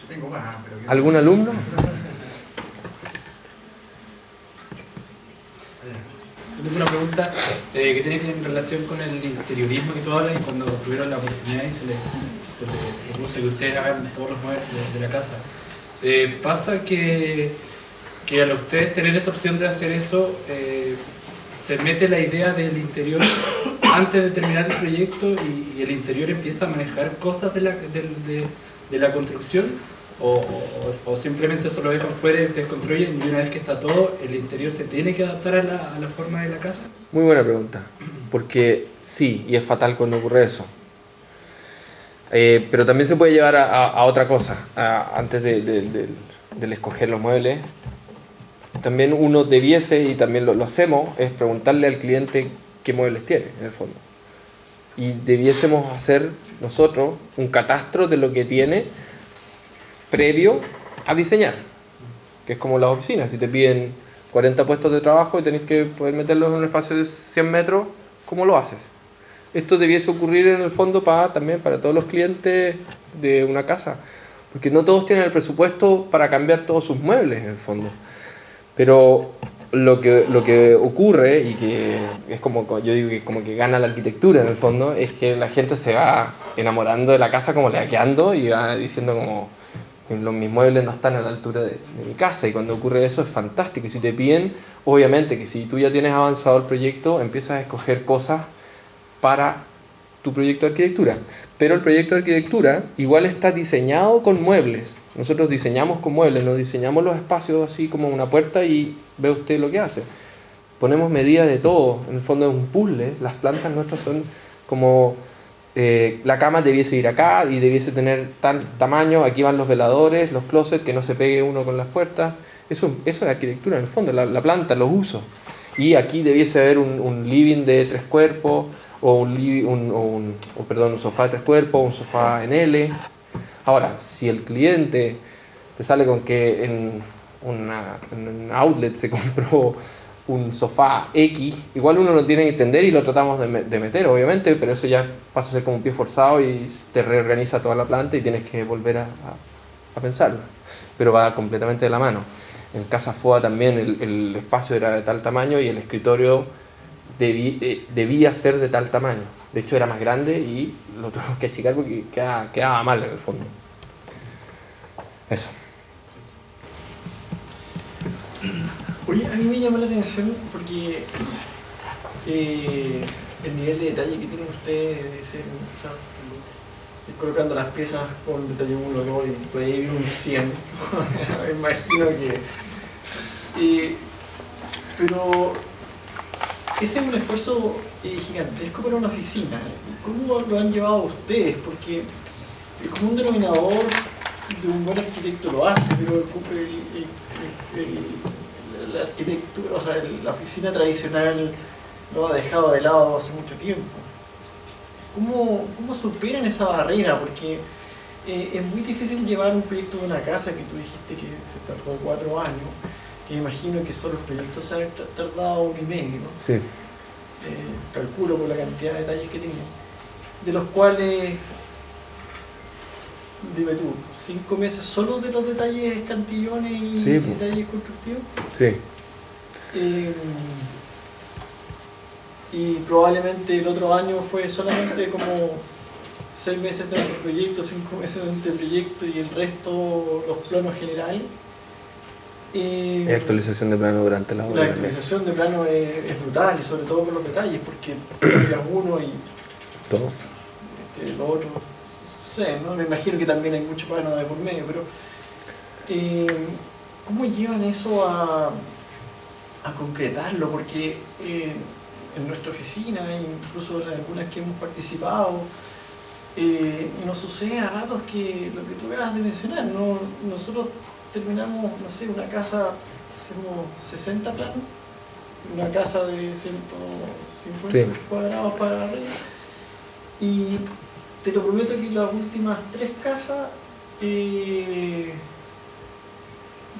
Yo tengo más, pero... ¿Algún alumno? Yo tengo una pregunta que tiene que ver en relación con el interiorismo que tú hablas y cuando tuvieron la oportunidad y se les propuso que ustedes hagan todos los muebles de la casa. ¿Pasa que al ustedes tener esa opción de hacer eso, se mete la idea del interior antes de terminar el proyecto y el interior empieza a manejar cosas de la construcción? O simplemente eso lo dejan fuera y ustedes construyen y una vez que está todo, el interior se tiene que adaptar a la forma de la casa? Muy buena pregunta, porque sí, y es fatal cuando ocurre eso. Pero también se puede llevar a otra cosa, antes del escoger los muebles. También uno debiese, y también lo hacemos, es preguntarle al cliente qué muebles tiene, en el fondo. Y debiésemos hacer nosotros un catastro de lo que tiene previo a diseñar, que es como las oficinas. Si te piden 40 puestos de trabajo y tenés que poder meterlos en un espacio de 100 metros, ¿cómo lo haces? Esto debiese ocurrir en el fondo también para todos los clientes de una casa, porque no todos tienen el presupuesto para cambiar todos sus muebles en el fondo. Pero lo que ocurre, y que es como yo digo que como que gana la arquitectura en el fondo, es que la gente se va enamorando de la casa como laqueando y va diciendo como mis muebles no están a la altura de mi casa, y cuando ocurre eso es fantástico. Y si te piden, obviamente que si tú ya tienes avanzado el proyecto, empiezas a escoger cosas para tu proyecto de arquitectura, pero el proyecto de arquitectura igual está diseñado con muebles. Nosotros diseñamos con muebles, no diseñamos los espacios así como una puerta y ve usted lo que hace. Ponemos medidas de todo, en el fondo es un puzzle. Las plantas nuestras son como la cama debiese ir acá y debiese tener tal tamaño, aquí van los veladores, los closets, que no se pegue uno con las puertas. Eso es arquitectura en el fondo, la planta, los usos. Y aquí debiese haber un living de 3 cuerpos, o un sofá de 3 cuerpos, un sofá en L. Ahora, si el cliente te sale con que en un outlet se compró un sofá X, igual uno lo tiene que entender y lo tratamos de meter, obviamente, pero eso ya pasa a ser como un pie forzado y te reorganiza toda la planta y tienes que volver a pensarlo. Pero va completamente de la mano. En Casa Foa también el espacio era de tal tamaño y el escritorio debía ser de tal tamaño. De hecho era más grande y lo tuvimos que achicar porque quedaba mal en el fondo. Eso. Oye, a mí me llama la atención porque el nivel de detalle que tienen ustedes de ser, o sea, ir colocando las piezas con detalle 1, 2 y por ahí viene un 100. Me imagino que... pero ese es un esfuerzo gigantesco para una oficina. ¿Cómo lo han llevado ustedes? Porque el común denominador de un buen arquitecto lo hace, pero la arquitectura, o sea, la oficina tradicional lo ha dejado de lado hace mucho tiempo. ¿Cómo superan esa barrera? Porque es muy difícil llevar un proyecto de una casa que tú dijiste que se tardó 4 años, que imagino que solo los proyectos se han tardado 1 y medio, ¿no? Sí. Calculo por la cantidad de detalles que tenía, de los cuales, dime tú, 5 meses solo de los detalles cantillones y Sí, pues. detalles constructivos. Sí. Y probablemente el otro año fue solamente como 6 meses de proyecto, 5 meses de proyecto y el resto los planos generales. Y actualización de plano durante la obra. La actualización de plano es brutal, y sobre todo con los detalles, porque cambias uno y todo. Lo otro, no sé, ¿no? Me imagino que también hay mucho plano de por medio, pero ¿cómo llevan eso a concretarlo? Porque en nuestra oficina, incluso en algunas que hemos participado, nos sucede a ratos que lo que tú acabas de mencionar, ¿no? Nosotros terminamos, no sé, una casa, hacemos 60 planos, una casa de 150 Sí. cuadrados para arriba, y te lo prometo que las últimas 3 casas,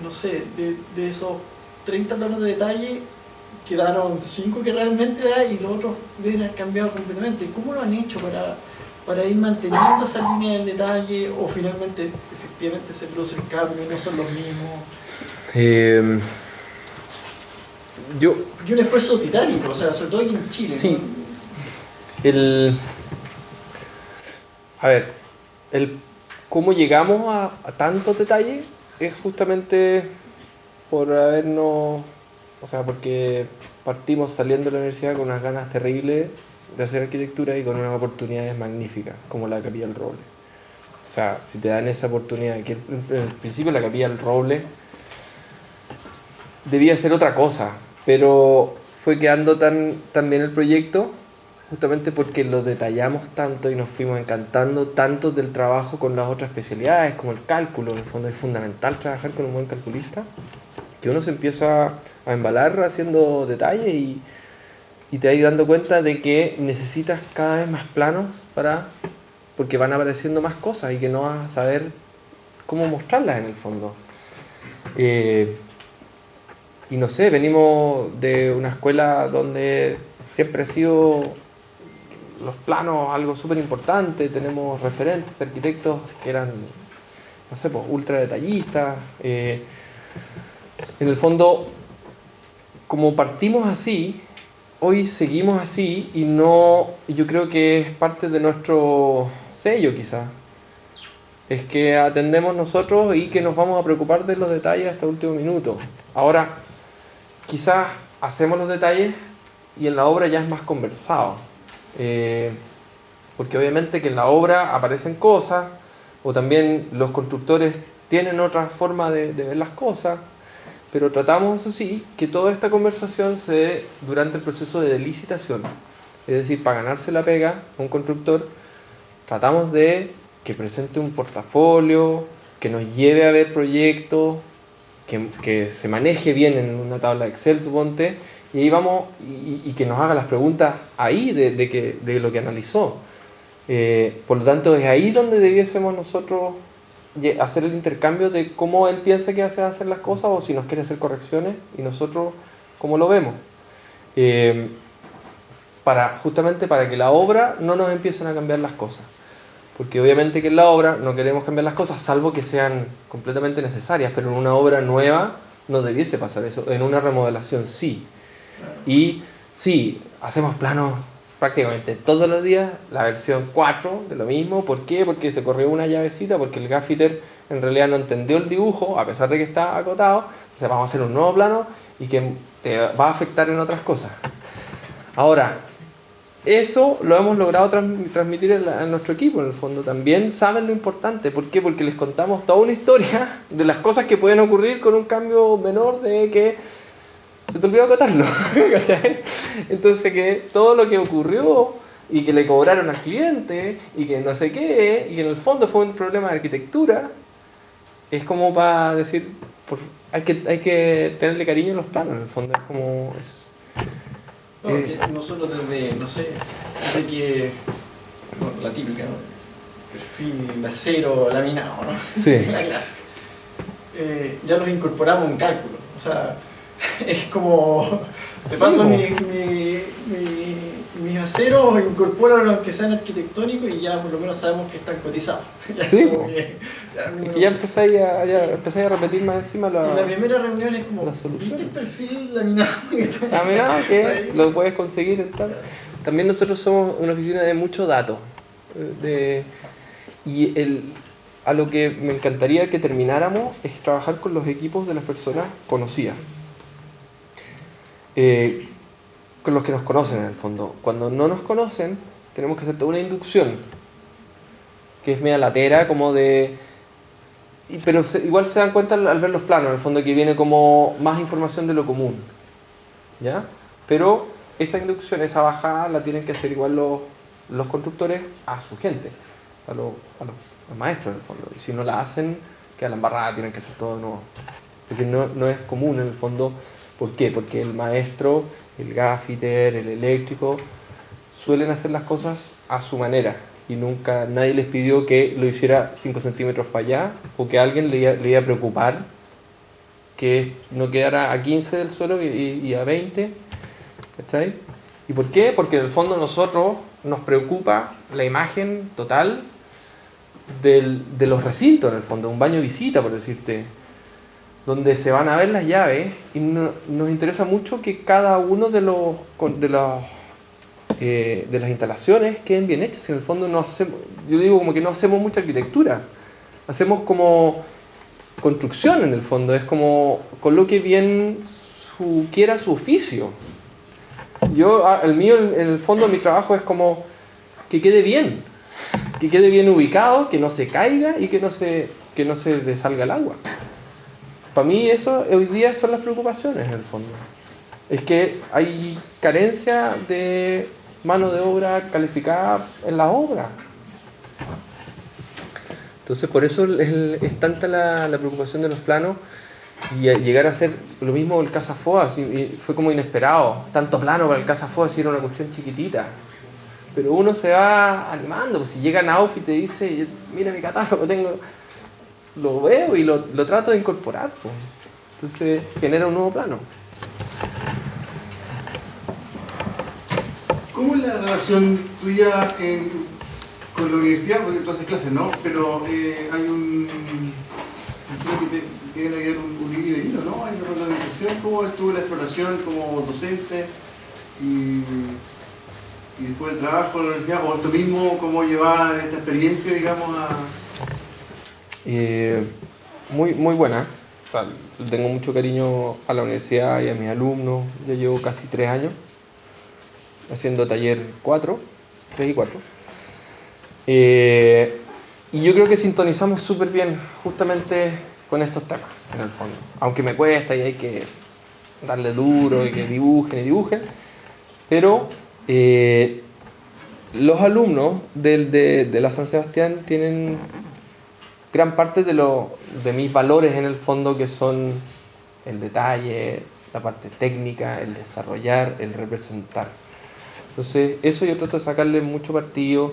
no sé, de esos 30 planos de detalle, quedaron 5 que realmente hay y los otros deben haber cambiado completamente. ¿Cómo lo han hecho para ir manteniendo esa línea del detalle, o finalmente efectivamente se produce el cambio y no son los mismos? Y un esfuerzo titánico, o sea, sobre todo aquí en Chile. Sí. ¿No? A ver, cómo llegamos a tantos detalles es justamente por habernos, o sea, porque partimos saliendo de la universidad con unas ganas terribles de hacer arquitectura y con unas oportunidades magníficas, como la Capilla del Roble. O sea, si te dan esa oportunidad, que en el principio la Capilla del Roble debía ser otra cosa, pero fue quedando tan bien el proyecto justamente porque lo detallamos tanto y nos fuimos encantando tanto del trabajo con las otras especialidades, como el cálculo. En el fondo es fundamental trabajar con un buen calculista, que uno se empieza a embalar haciendo detalles y te vas dando cuenta de que necesitas cada vez más planos porque van apareciendo más cosas y que no vas a saber cómo mostrarlas en el fondo. Y no sé, venimos de una escuela donde siempre ha sido los planos algo súper importante, tenemos referentes, arquitectos que eran, no sé, pues ultra detallistas. En el fondo, como partimos así, hoy seguimos así y yo creo que es parte de nuestro sello quizás. Es que atendemos nosotros y que nos vamos a preocupar de los detalles hasta el último minuto. Ahora, quizás hacemos los detalles y en la obra ya es más conversado. Porque obviamente que en la obra aparecen cosas, o también los constructores tienen otra forma de ver las cosas, pero tratamos, eso sí, que toda esta conversación se dé durante el proceso de licitación. Es decir, para ganarse la pega a un constructor, tratamos de que presente un portafolio, que nos lleve a ver proyectos, que se maneje bien en una tabla de Excel, suponte, y ahí vamos, y que nos haga las preguntas ahí de lo que analizó. Por lo tanto, es ahí donde debiésemos nosotros hacer el intercambio de cómo él piensa que hace hacer las cosas, o si nos quiere hacer correcciones, y nosotros cómo lo vemos. Justamente para que la obra no nos empiecen a cambiar las cosas. Porque obviamente que en la obra no queremos cambiar las cosas, salvo que sean completamente necesarias, pero en una obra nueva no debiese pasar eso, en una remodelación sí. Y sí, hacemos planos prácticamente todos los días, la versión 4 de lo mismo. ¿Por qué? Porque se corrió una llavecita, porque el gaffiter en realidad no entendió el dibujo, a pesar de que está acotado. Entonces vamos a hacer un nuevo plano y que te va a afectar en otras cosas. Ahora, eso lo hemos logrado transmitir en nuestro equipo, en el fondo. También saben lo importante. ¿Por qué? Porque les contamos toda una historia de las cosas que pueden ocurrir con un cambio menor de que se te olvidó acotarlo. ¿Cachai? Entonces, que todo lo que ocurrió y que le cobraron al cliente y que no sé qué, y que en el fondo fue un problema de arquitectura, es como para decir, hay que tenerle cariño a los planos, en el fondo, es como... No, que nosotros desde, no sé, desde que, bueno, la típica, ¿no? Perfil de acero laminado, ¿no? Sí. La clásica. Ya los incorporamos en cálculo. O sea, es como, te Sí, paso po. mis aceros, incorporan aunque sean arquitectónicos y ya por lo menos sabemos que están cotizados. Ya Sí, como po. ya Es que ya empezáis a repetir más encima y la la primera reunión es como, la solución. ¿viste el perfil laminado que está Caminado que ahí? lo puedes conseguir en tal. También nosotros somos una oficina de mucho dato. Y a lo que me encantaría que termináramos es trabajar con los equipos de las personas conocidas. Con los que nos conocen en el fondo. Cuando no nos conocen, tenemos que hacer toda una inducción, que es media latera, como de... Pero igual se dan cuenta al ver los planos, en el fondo, que viene como más información de lo común. ¿Ya? Pero esa inducción, esa bajada, la tienen que hacer igual los constructores a su gente, a los maestros en el fondo. Y si no la hacen, queda la embarrada, tienen que hacer todo de nuevo. Porque no es común en el fondo. ¿Por qué? Porque el maestro, el gaffiter, el eléctrico, suelen hacer las cosas a su manera. Y nunca nadie les pidió que lo hiciera 5 centímetros para allá, o que a alguien le iba a preocupar que no quedara a 15 del suelo y a 20. ¿Cachai? ¿Y por qué? Porque en el fondo nosotros nos preocupa la imagen total de los recintos, en el fondo, un baño visita, por decirte, donde se van a ver las llaves y nos interesa mucho que cada uno de las instalaciones queden bien hechas. En el fondo no hacemos, yo digo como que no hacemos mucha arquitectura, hacemos como construcción en el fondo, es como coloque bien quiera su oficio. El mío en el fondo mi trabajo es como que quede bien ubicado, que no se caiga y que no se le salga el agua. Para mí eso hoy día son las preocupaciones en el fondo. Es que hay carencia de mano de obra calificada en la obra. Entonces por eso es tanta la preocupación de los planos y llegar a ser lo mismo el Casa Foa, y fue como inesperado. Tanto plano para el Casa Foa si era una cuestión chiquitita. Pero uno se va animando, pues si llega Nauf y te dice, mira mi catálogo, lo veo y lo trato de incorporar, pues. Entonces genera un nuevo plano. ¿Cómo es la relación tuya con la universidad? Porque tú haces clases, ¿no? Pero hay imagino que tiene que haber un hilo de hilo, ¿no? Hay una reglamentación. ¿Cómo estuvo la exploración como docente? Y después el trabajo en la universidad, o esto mismo, ¿cómo llevar esta experiencia, digamos, Muy, muy buena. O sea, tengo mucho cariño a la universidad y a mis alumnos. Yo llevo casi 3 años haciendo taller 3 y 4. Y yo creo que sintonizamos súper bien justamente con estos temas, en el fondo. Aunque me cuesta y hay que darle duro y que dibujen y dibujen. Pero los alumnos de la San Sebastián tienen gran parte de mis valores en el fondo, que son el detalle, la parte técnica, el desarrollar, el representar. Entonces eso yo trato de sacarle mucho partido,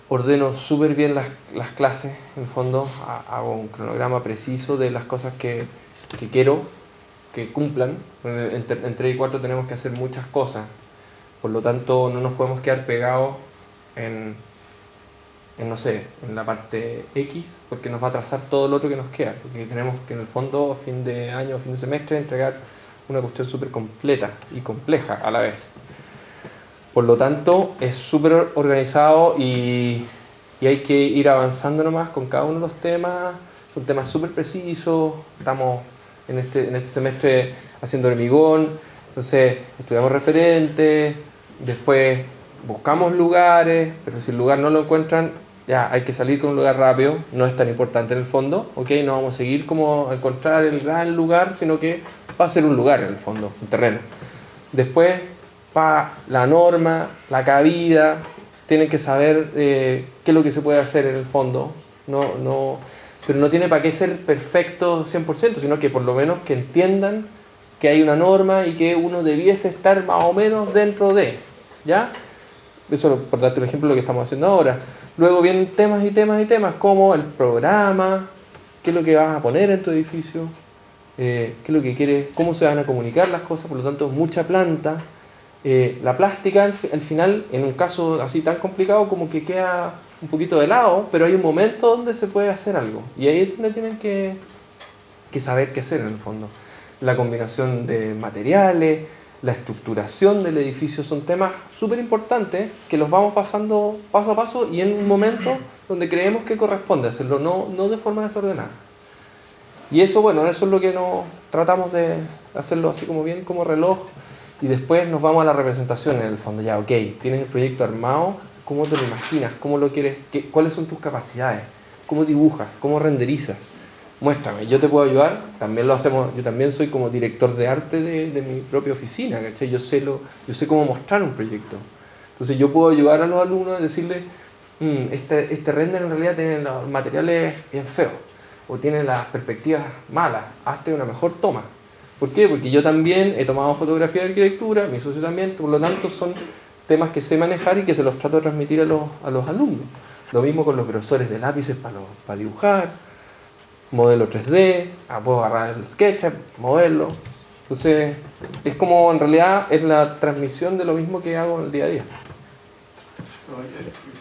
ordeno súper bien las clases, en el fondo hago un cronograma preciso de las cosas que quiero que cumplan. En 3 y 4 tenemos que hacer muchas cosas, por lo tanto no nos podemos quedar pegados no sé, en la parte X, porque nos va a trazar todo lo otro que nos queda, porque tenemos que en el fondo, a fin de año, a fin de semestre, entregar una cuestión súper completa y compleja a la vez. Por lo tanto, es súper organizado y hay que ir avanzando nomás con cada uno de los temas. Son temas súper precisos. Estamos en este semestre haciendo hormigón, entonces estudiamos referentes, después buscamos lugares, pero si el lugar no lo encuentran, ya hay que salir con un lugar rápido, no es tan importante en el fondo, ¿ok? No vamos a seguir como a encontrar el gran lugar, sino que va a ser un lugar en el fondo, un terreno. Después, la norma, la cabida, tienen que saber qué es lo que se puede hacer en el fondo. pero no tiene para qué ser perfecto 100%, sino que por lo menos que entiendan que hay una norma y que uno debiese estar más o menos dentro de, ¿ya? Eso por darte un ejemplo lo que estamos haciendo ahora. Luego vienen temas y temas y temas como el programa, qué es lo que vas a poner en tu edificio, qué es lo que quieres, cómo se van a comunicar las cosas, por lo tanto mucha planta. La plástica al final, en un caso así tan complicado, como que queda un poquito de lado, pero hay un momento donde se puede hacer algo. Y ahí es donde tienen que saber qué hacer en el fondo. La combinación de materiales, la estructuración del edificio son temas súper importantes que los vamos pasando paso a paso y en un momento donde creemos que corresponde hacerlo, no de forma desordenada. Y eso, bueno, eso es lo que nos tratamos de hacerlo así como bien, como reloj, y después nos vamos a la representación en el fondo. Ya, ok, tienes el proyecto armado, ¿cómo te lo imaginas? ¿Cómo lo quieres? ¿Cuáles son tus capacidades? ¿Cómo dibujas? ¿Cómo renderizas? Muéstrame, yo te puedo ayudar, también lo hacemos, yo también soy como director de arte de mi propia oficina, ¿cachai? Yo sé cómo mostrar un proyecto. Entonces yo puedo ayudar a los alumnos a decirles, este render en realidad tiene los materiales bien feos, o tiene las perspectivas malas, hazte una mejor toma. ¿Por qué? Porque yo también he tomado fotografía de arquitectura, mi socio también, por lo tanto son temas que sé manejar y que se los trato de transmitir a los alumnos. Lo mismo con los grosores de lápices para dibujar, modelo 3D, puedo agarrar el SketchUp, moverlo. Entonces, es como en realidad es la transmisión de lo mismo que hago en el día a día.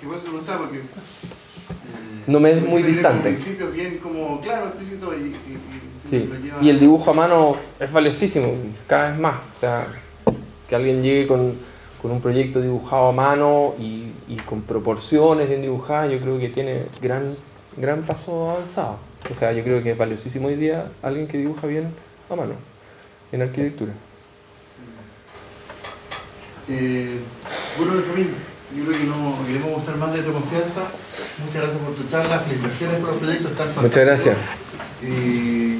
Igual te preguntaba porque No me es muy distante. Al principio bien como claro, explícito Sí. lo lleva... Y el dibujo a mano es valiosísimo, cada vez más. O sea, que alguien llegue con un proyecto dibujado a mano y con proporciones bien dibujadas, yo creo que tiene gran paso avanzado. O sea, yo creo que es valiosísimo hoy día alguien que dibuja bien a mano, en arquitectura. Bueno, Benjamín, yo creo que no queremos mostrar más de tu confianza. Muchas gracias por tu charla, felicitaciones por los proyectos tan fantásticos. Muchas gracias.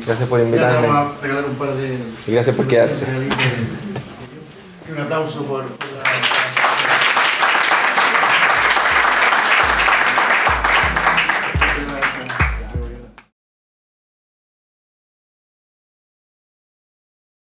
Gracias por invitarme. Vamos a regalar un par de... Y gracias por quedarse. Un aplauso por la...